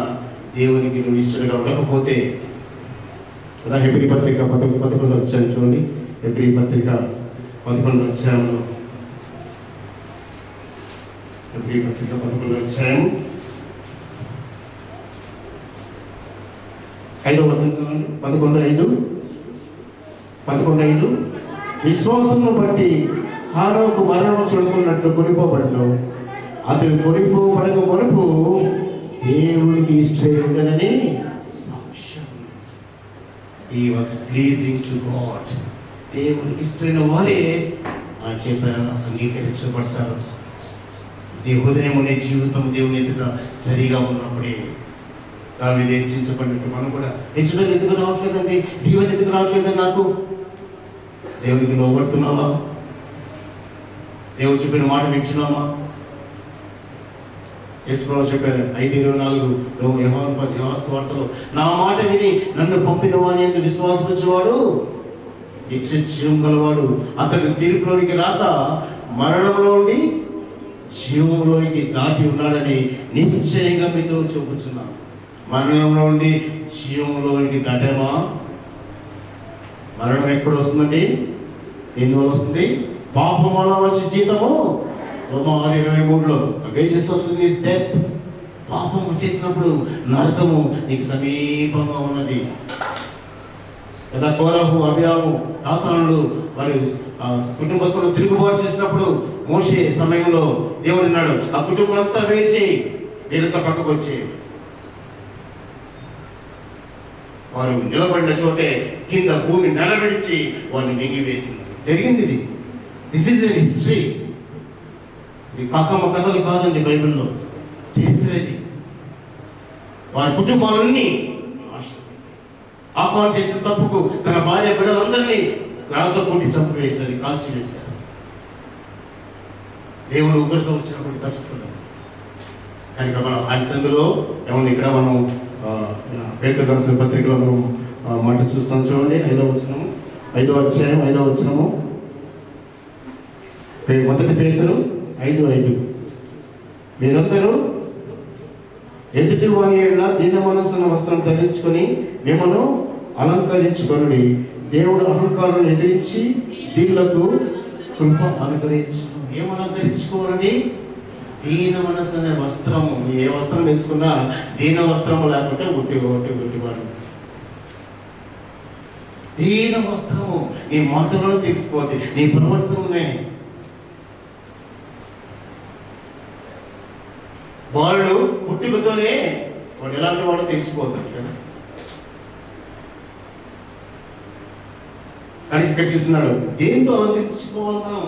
దేవునికి నువ్వు ఇష్టంగా ఉండకపోతే హెబ్రీ పత్రిక 11 అధ్యాయం చూడండి. హెబ్రీ పత్రిక 11 అధ్యాయంలో హెబ్రీ పత్రిక 11 అధ్యాయం 5వ వచనం 11:5 విశ్వాసమును బట్టి హానోకు మరణము చూడుకున్నట్లు కొనిపోబడను. అతను కొనిపోబడక వరకు దేవునికి ఇష్టమైనదని సాక్ష్యం. He was pleasing to God. దేవునికి ఇష్టమైన వారే ఆ చేత అంగీకరించబడతారు. హృదయం అనే జీవితం దేవుని ఎదుట సరిగా ఉన్నప్పుడే దావీదు హెచ్చించబడినట్టు మనం కూడా హెచ్చుదల ఎందుకు రావట్లేదండి, దీవెన ఎందుకు రావట్లేదండి? నాకు దేవునికి లోబడుతున్నావా? దేవుడు చెప్పిన మాట వింటున్నామా? యేసుప్రభువు చెప్పారు 5:24 యోహాను సువార్తలో, నా మాట విని నన్ను పంపిన వాని యందు విశ్వాసం ఉంచేవాడు జీవం గలవాడు, అతడు తీర్పులోనికి రాక మరణంలోని జీవంలోనికి దాటి ఉన్నాడని నిశ్చయంగా మీతో చెబుతున్నాను. మరణంలో ఉండి జీవంలోనికి దాటామా? మరణం ఎక్కడ వస్తుందండి? ఎందువల్ల వస్తుంది? పాపం వల్ల వచ్చే జీతము రోమా 6:23 wages of sin is death. పాపం చేసినప్పుడు నరకము నీకు సమీపంగా ఉన్నది కదా. కోరహు, అభిరాము, దాతానుడు వారి కుటుంబస్తులు తిరుగుబాటు చేసినప్పుడు మోషే సమయంలో దేవుడు అన్నాడు, ఆ కుటుంబం అంతా వేచి వీరంతా పక్కకు వచ్చి వారు నిలబడిన చోటే కింద భూమి నడవడిచి వారిని మింగివేసింది. జరిగింది ఇది. This is an history. ఇది కాకమ్మ కథలు కాదండి, బైబిల్లో చరిత్ర ఇది. వారి కుటుంబాలన్నీ ఆహ్వానం చేసిన తప్పుకు తన భార్య బిడ్డలందరినీ రాళ్ళతో కొట్టి చంపివేశారు, కాల్చివేశారు. దేవుడు ఉగ్రత వచ్చినప్పుడు తట్టుకున్నాడు. కనుక మనం ఆయన సందులో ఏమన్నా ఇక్కడ మనం పేతురు రాసిన పత్రికలో మనం మాట చూస్తాం చూడండి. 5వ వచనము 5వ అధ్యాయం 5వ వచనము 1 పేతురు 5:5 మీరందరూ ఎదుటి వారి ఏళ్ళ దీన మనస్సున్న వస్త్రం ధరించుకొని మిమ్మల్ని అలంకరించుకొని దేవుడు అహంకారం ఎదిరించి దీనులకు కృప అనుగ్రహించు. ఏమలంకరించుకోవాలని? దీన మనస్సు అనే వస్త్రము. ఏ వస్త్రం వేసుకున్నా దీన వస్త్రము లేకుంటే ఉట్టివారు. దీన వస్త్రము నీ మాటలలో తీసుకోవాలి, నీ ప్రవర్తననే. వాడు పుట్టుకతోనే వాడు ఎలాంటి వాడో తెలిసిపోతాడు కదా. కానీ ఇక్కడ చూస్తున్నాడు, దేంతో అలంకరించుకోవాలి? మనం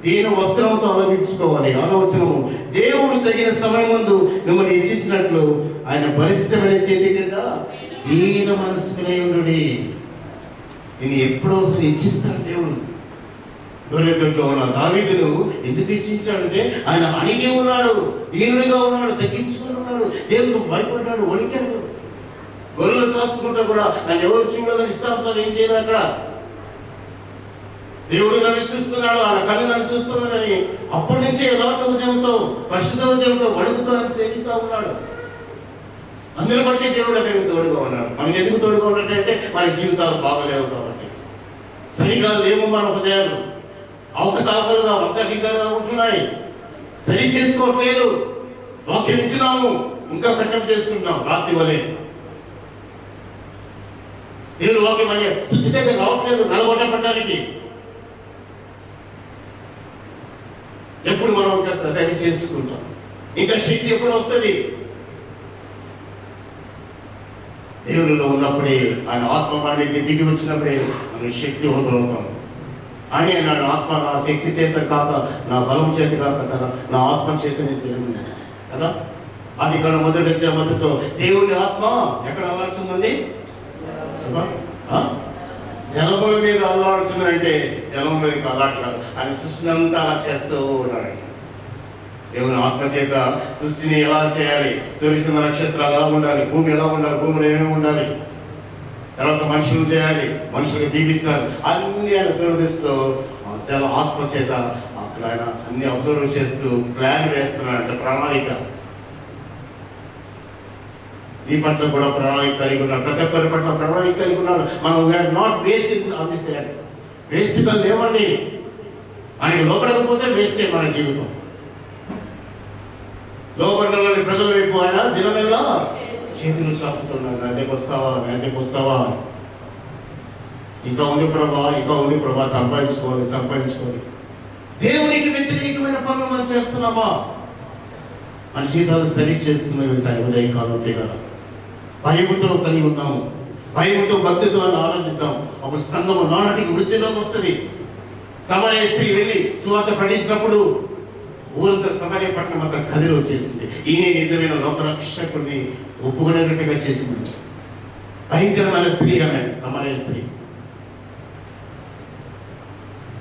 దీన వస్త్రంతో అలంకరించుకోవాలి. ఆలోచనము, దేవుడు తగిన సమయం ముందు మిమ్మల్ని హెచ్చించినట్లు ఆయన బలిష్టమైన చేతి కింద దీన మనస్సుకులై ఉండు. నేను ఎప్పుడో ఒకసారి హెచ్చిస్తాడు దేవుడు. గొర్రెదొడ్లో ఉన్న దావీదును ఎందుకు హెచ్చించాడంటే ఆయన అణిగి ఉన్నాడు, దీనుడిగా ఉన్నాడు, తగ్గించుకొని ఉన్నాడు, దేవుడు భయపడ్డాడు, వణికాడు. గొర్రెలు కాసుకుంటా కూడా నన్ను ఎవరు చూడదని ఇష్టానుసారం ఏం చేయదు. అక్కడ దేవుడు నన్ను చూస్తున్నాడు, ఆయన కళ్ళు నన్ను చూస్తున్నదని అప్పటి నుంచి యథార్థ ఉదయంతో పరిశుద్ధ ఉదయంతో వణుకుతో అని సేవిస్తూ ఉన్నాడు. అందరి బట్టి దేవుడు అతనికి తోడుగా ఉన్నాడు. మనకి ఎందుకు తోడుగా ఉన్నట్టంటే మన జీవితాలు బాగలేవు కాబట్టి. సరిగా లేవు మన హృదయాలు, అవకతవకలుగా వంకటిగా ఉంటున్నాయి, సరి చేసుకోవట్లేదు. వాక్యం ఇచ్చినాము, ఇంకా కట్టం చేసుకుంటున్నాం రాత్రి వలె. దేవుడు వాక్యం అనే శుద్ధి దగ్గర రావట్లేదు నలగొట్ట పట్టడానికి. ఎప్పుడు మనం ఇంకా సరి చేసుకుంటాం? ఇంకా శక్తి ఎప్పుడు వస్తుంది? దేవునిలో ఉన్నప్పుడే, ఆయన ఆత్మ మనకి దిగి వచ్చినప్పుడే మనం శక్తివంతులవుతాం. అని అన్నాడు, ఆత్మ నా శక్తి చేత కాక, నా బలం చేత కాక నా ఆత్మ చేతనే జరిగింది కదా. అది ఇక్కడ మొదటితో దేవుని ఆత్మ ఎక్కడ అల్లాడుతుందండి? జలముల మీద అల్లాడుతుందంటే జలం మీద అల్లాడు కాదు, అది సృష్టిని అంతా అలా చేస్తూ ఉన్నాడు. దేవుని ఆత్మ చేత సృష్టిని ఎలా చేయాలి, సూర్యచంద్ర నక్షత్రాలు ఎలా ఉండాలి, భూమి ఎలా ఉండాలి, భూమిలో ఏమేమి ఉండాలి, తర్వాత మనుషులు చేయాలి, మనుషులుగా జీవిస్తారు, అన్ని ఆయన దూరదిస్తూ చాలా ఆత్మ చేత అక్కడ ఆయన అన్ని అబ్జర్వ్ చేస్తూ ప్లాన్ వేస్తున్నాడంటే ప్రణాళిక. ఈ పట్ల కూడా ప్రణాళిక కలిగి ఉన్నాడు, ప్రతి ఒక్కరి పట్ల ప్రణాళిక కలిగి ఉన్నాడు. మనం we are not waste on this earth. వేస్ట్గా లేవండి. ఆయనకి లోపడకపోతే వేస్టే మన జీవితం. లోపడలోని ప్రజల వైపు ఆయన దినమెల్లా చేతులు చాపుతున్నాడు, నా దగ్గరికి వస్తావా, నా దగ్గరికి వస్తావా, ఇంకా ఉంది ప్రభా, ఇంకా ఉంది ప్రభా, సంపాదించుకోవాలి. దేవునికి వ్యతిరేకమైన పనులు మనం చేస్తున్నామా? మన జీవితాలు సరి చేస్తున్న ఉదయకాలం కదా. భయముతో కలిగి ఉన్నాము, భయముతో భక్తితో ఆనందిద్దాం. అప్పుడు సంఘము నాటికి వృద్ధిలోకి వస్తుంది. సమరయ స్త్రీ వెళ్ళి సువార్త పఠించినప్పుడు ఊరంతా సమరయ పట్టణం అంతా కదిలి వచ్చేసింది. ఈయన నిజమైన లోకరక్షకుడిని ఒప్పుకునేటట్టుగా చేసింది. భయంకరమైన స్త్రీ ఆమె, సమరయ స్త్రీ.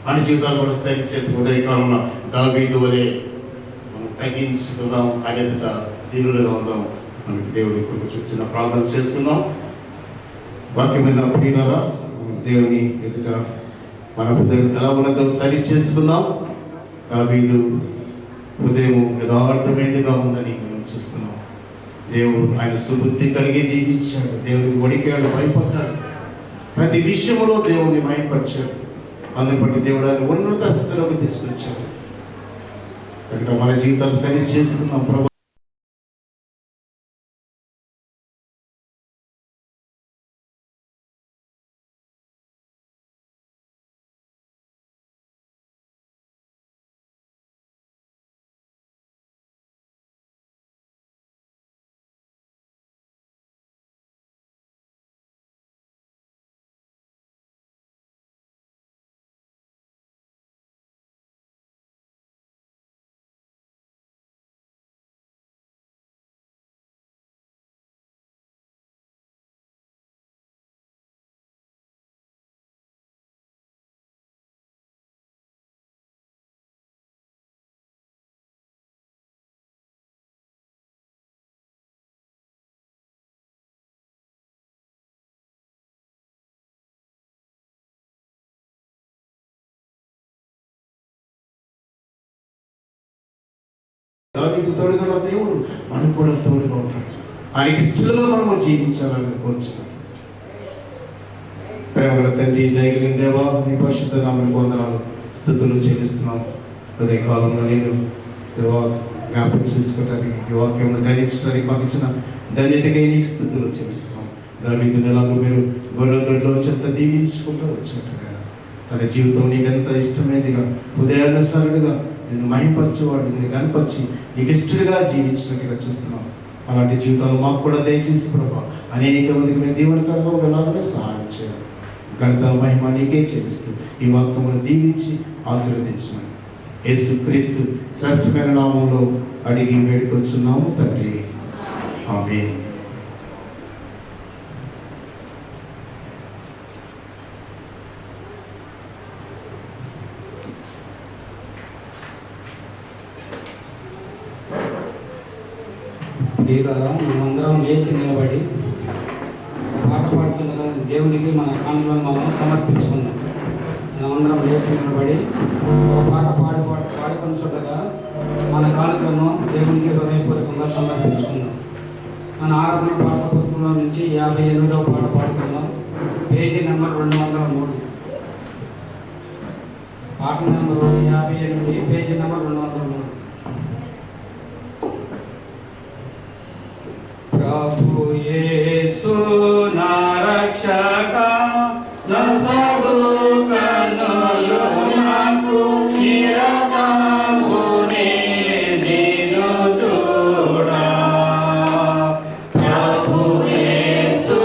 మన జీవితాలు కూడా సరిచేసి ఉదయకాలంలో దావీదు వలె మనం తగ్గించుకుందాం, ఆయన ఎదుట దీనులుగా ఉందాం. మనకి దేవుడి ఇప్పుడు చిన్న ప్రార్థన చేసుకుందాం. వాక్యమైన ప్రియులారా, దేవుని ఎదుట మన హృదయం ఎలా ఉన్నదో సరి చేసుకుందాం. దావీదు హృదయం యథార్థమైనదిగా ఉందని మనం చూస్తున్నాం. దేవుడు ఆయన సుబుద్ధి కలిగి జీవించాడు, దేవుడికి వడికాడు, భయపడ్డాడు, ప్రతి విషయంలో దేవుడిని భయపరిచాడు. అందుకు బట్టి దేవుడు ఆయన ఉన్నత స్థితిలోకి తీసుకొచ్చాడు. కనుక మన జీవితాలు సరి చేసుకున్నాం. ప్రభు దావీదు తోడుగా దేవుడు మనకు కూడా తోడుగా ఉంటాడు. ఆయనకి ఇష్టంగా మనము జీవించాలని కోరుచున్నాం. ప్రేమగల తండ్రి, దయగలిగిన దేవా, నీ పరిశుద్ధ నామమునకు వందనాలు, స్తుతులు చెల్లిస్తున్నాం. అదే కాలంలో నేను దేవా జ్ఞాపకం చేసుకోవడానికి, ఈ వాక్యంలో ధరించడానికి మాకు ఇచ్చిన ధన్యతగా నీకు స్తుతులు చెల్లిస్తున్నాం. దావీదుని ఎలాగో మీరు గొర్రెల దొడ్లో చెత్త దీవించుకుంటూ వచ్చినట్టు తన జీవితం నీకు ఎంత ఇష్టమైనదిగా, హృదయానుసారుడిగా నిన్ను మహింపరచేవాడు, నిన్ను కనపరిచి నీకు ఇష్టడుగా జీవించినట్టుగా చూస్తున్నాం. అలాంటి జీవితాలు మాకు కూడా దయచేసి ప్రభావ అనేక మందికి మేము దీవెనకరంగా వెళ్ళాలని సహాయం చేయాలి. ఘనత మహిమ నీకే చెల్లిస్తూ ఈ వాక్యమును దీవించి ఆశీర్వదించమని యేసుక్రీస్తు శ్రేష్టమైన నామంలో అడిగి వేడుకొచ్చున్నాము తండ్రి, ఆమేన్. మనమందరం లేచి నిలబడి పాట పాడుతున్న దేవునికి మన కానుకలను మనం సమర్పించుకుందాం. మనమందరం లేచి నిలబడి ఒక పాట పాడుకొని చూడగా మన కానుకలను దేవునికి హృదయపూర్వకంగా సమర్పించుకుందాం. మన ఆరాధన పాట పుస్తకంలో నుంచి 58వ పాట పాడుకుందాం. Page number 203. పాట నెంబర్ 58, పేజీ నెంబర్ 203. ప్రభు యేసు నా రక్షక, నా సదుకనులు నాకు చిరకాలమునే నిన్ను చూడా. ప్రభు యేసు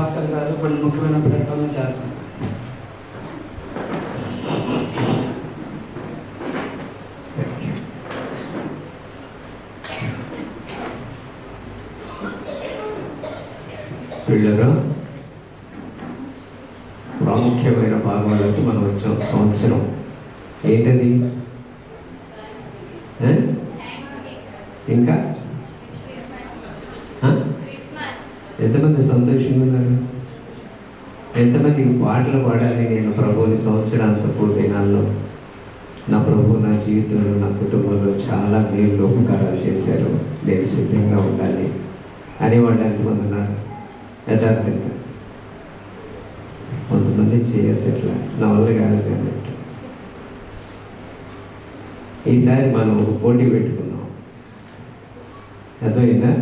భాస్కర్ గారు కొన్ని ముఖ్యమైన ప్రకటనలు చేస్తారు. వీళ్ళలో ప్రాముఖ్యమైన భాగాలకు మనం వచ్చాం. సంవత్సరం ఏంటది? ఇంకా ఎంతమంది సంతోషంగా ఉన్నారు? ఎంతమందికి పాటలు పాడాలి? నేను ప్రభువుని సంవత్సరాంతపు దినాల్లో నా ప్రభు నా జీవితంలో నా కుటుంబంలో చాలా మేలు ఉపకారాలు చేశారు, నేను సిద్ధంగా ఉండాలి అనేవాళ్ళు ఎంతమంది ఉన్నారు? యథార్థంగా కొంతమంది చేయొద్దు, ఎట్లా నా వల్ల కాదు అన్నట్టు. ఈసారి మనం ఒక పోటీ పెట్టుకున్నాం, అర్థమైందా?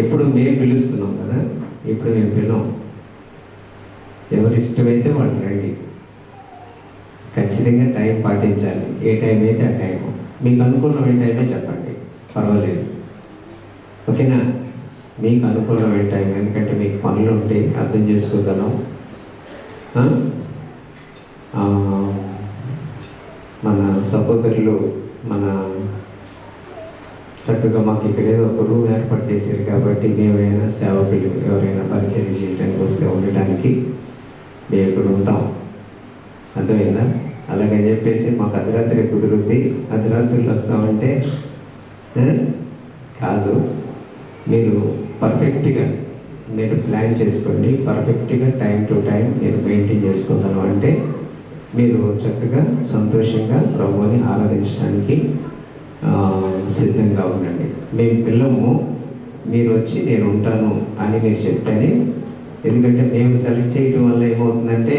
ఎప్పుడు మేము పిలుస్తున్నాం కదా, ఇప్పుడు మేము పిలవం. ఎవరు ఇష్టమైతే వాళ్ళు రండి. ఖచ్చితంగా టైం పాటించాలి. ఏ టైం అయితే ఆ టైం. మీకు అనుకూలమైన టైమే చెప్పండి, పర్వాలేదు, ఓకేనా? మీకు అనుకూలమైన టైం, ఎందుకంటే మీకు పనులు ఉంటే అర్థం చేసుకోగలం. మన సహోదరులు మన చక్కగా మాకు ఇక్కడేదో ఒక రూమ్ ఏర్పాటు చేశారు కాబట్టి మేమైనా సేవకులు ఎవరైనా పరిచయం చేయడానికి వస్తే ఉండటానికి మేము ఇక్కడ ఉంటాం, అర్థమైందా? అలాగని చెప్పేసి మాకు అర్ధరాత్రి కుదురుద్ది, అర్ధరాత్రులు వస్తామంటే కాదు. మీరు పర్ఫెక్ట్గా మీరు ప్లాన్ చేసుకోండి, పర్ఫెక్ట్గా టైం టు టైం మీరు మెయింటైన్ చేసుకోగలం అంటే మీరు చక్కగా సంతోషంగా ప్రభువుని ఆరాధించడానికి సిద్ధంగా ఉండండి. మేము పిల్లము, మీరు వచ్చి నేను ఉంటాను అని మీరు చెప్తేనే. ఎందుకంటే మేము సెలెక్ట్ చేయడం వల్ల ఏమవుతుందంటే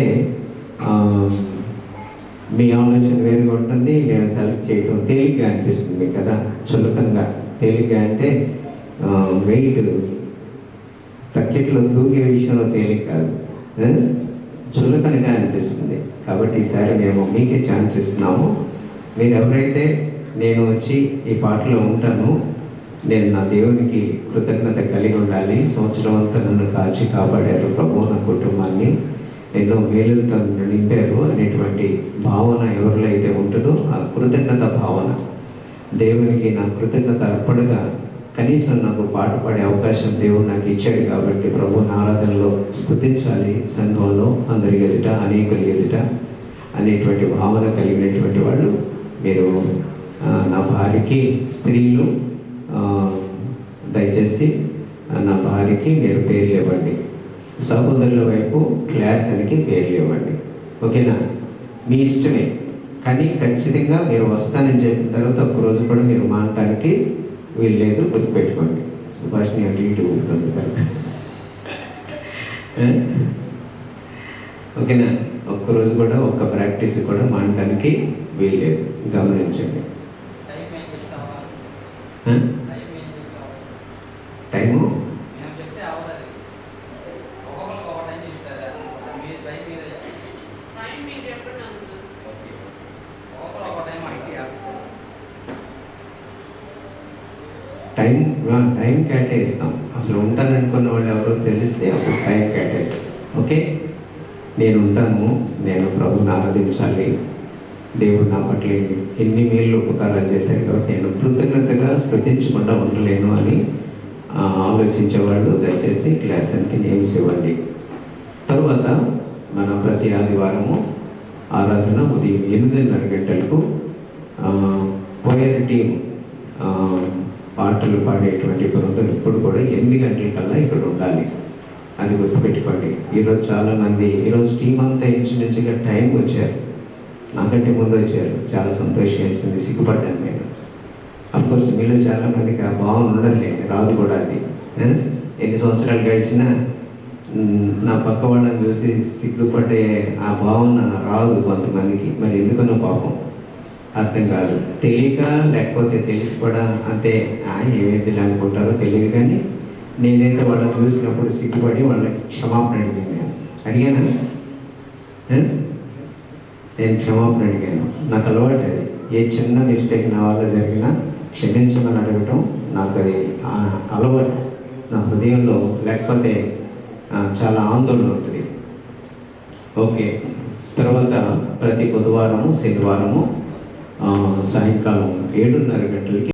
మీ ఆలోచన వేరుగా ఉంటుంది, మేము సెలెక్ట్ చేయడం తేలిగ్గా అనిపిస్తుంది కదా, చులకంగా. తేలిగ్గా అంటే వెయిట్ తక్కెట్లో దూకే విషయంలో తేలిక కాదు, చులకనగా అనిపిస్తుంది. కాబట్టి ఈసారి మేము మీకే ఛాన్స్ ఇస్తున్నాము. మీరు ఎవరైతే నేను వచ్చి ఈ పాటలో ఉంటాను, నేను నా దేవునికి కృతజ్ఞత కలిగి ఉండాలి, సంవత్సరం అంతా నన్ను కాచి కాపాడారు ప్రభు, నా కుటుంబాన్ని ఎన్నో మేలులతో నింపారు అనేటువంటి భావన ఎవరిలో అయితే ఉంటుందో ఆ కృతజ్ఞత భావన, దేవునికి నా కృతజ్ఞత అర్పణగా కనీసం నాకు పాట పాడే అవకాశం దేవుడు నాకు ఇచ్చాడు కాబట్టి ప్రభువుని ఆరాధనలో స్తుతించాలి, సంఘంలో అందరి ఎదుట అనేకుల ఎదుట అనేటువంటి భావన కలిగినటువంటి వాళ్ళు మీరు నా భార్యకి, స్త్రీలు దయచేసి నా భార్యకి మీరు పేర్లు ఇవ్వండి, సహోదరుల వైపు క్లాస్ అనికి పేర్లు ఇవ్వండి, ఓకేనా? మీ ఇష్టమే, కానీ ఖచ్చితంగా మీరు వస్తానని చెప్పిన తర్వాత ఒక్కరోజు కూడా మీరు మానటానికి వీల్లేదు, గుర్తుపెట్టుకోండి. సుభాష్ని అటు ఇటు ఊపుతుంది కదా, ఓకేనా? ఒక్కరోజు కూడా ఒక్క ప్రాక్టీస్ కూడా మానడానికి వీల్లేదు, గమనించండి. టైము టైం కేటాయిస్తాం. అసలు ఉంటాననుకున్న వాళ్ళు ఎవరో తెలిస్తే అప్పుడు టైం కేటాయిస్తాం, ఓకే? నేను ఉంటాను, నేను ప్రభుని ఆరాధించాలి, దేవుడు నా పట్ల ఎన్ని మేళ్ళు ఉపకారాలు చేశాడు కాబట్టి నేను కృతజ్ఞతగా స్తుతించకుండా ఉండలేను అని ఆలోచించేవాళ్ళు దయచేసి క్లాసానికి నేమ్స్ ఇవ్వండి. తరువాత మన ప్రతి ఆదివారము ఆరాధన ఉదయం 8:30 గంటలకు కోయర్ టీం పాటలు పాడేటువంటి బృందం ఇప్పుడు కూడా 8 గంటలకల్లా ఇక్కడ ఉండాలి, అది గుర్తుపెట్టుకోండి. ఈరోజు చాలామంది ఈరోజు టీం అంతా ఇంచుమించుగా టైం వచ్చారు, నాకంటే ముందు వచ్చారు, చాలా సంతోషం వేస్తుంది, సిగ్గుపడ్డాను నేను. అఫ్కోర్స్ మీలో చాలామందికి ఆ భావన ఉండదులే, రాదు కూడా అది. ఎన్ని సంవత్సరాలు గడిచినా నా పక్క వాళ్ళని చూసి సిగ్గుపడే ఆ భావన రాదు కొంతమందికి, మరి ఎందుకనో పాపం అర్థం కాదు, తెలియక లేకపోతే తెలిసి కూడా అంతే ఏమైతే అనుకుంటారో తెలియదు. కానీ నేనైతే వాళ్ళని చూసినప్పుడు సిగ్గుపడి వాళ్ళకి క్షమాపణ అడిగాను, నేను క్షమాపణ అడిగాను. నాకు అలవాటు అది, ఏ చిన్న మిస్టేక్ నా వల్ల జరిగినా క్షమించమని అడగటం నాకు అది అలవాటు నా హృదయంలో. లేకపోతే చాలా ఆందోళన ఉంటుంది. ఓకే, తర్వాత ప్రతి బుధవారము శనివారము సాయంకాలం 7:30 గంటలకి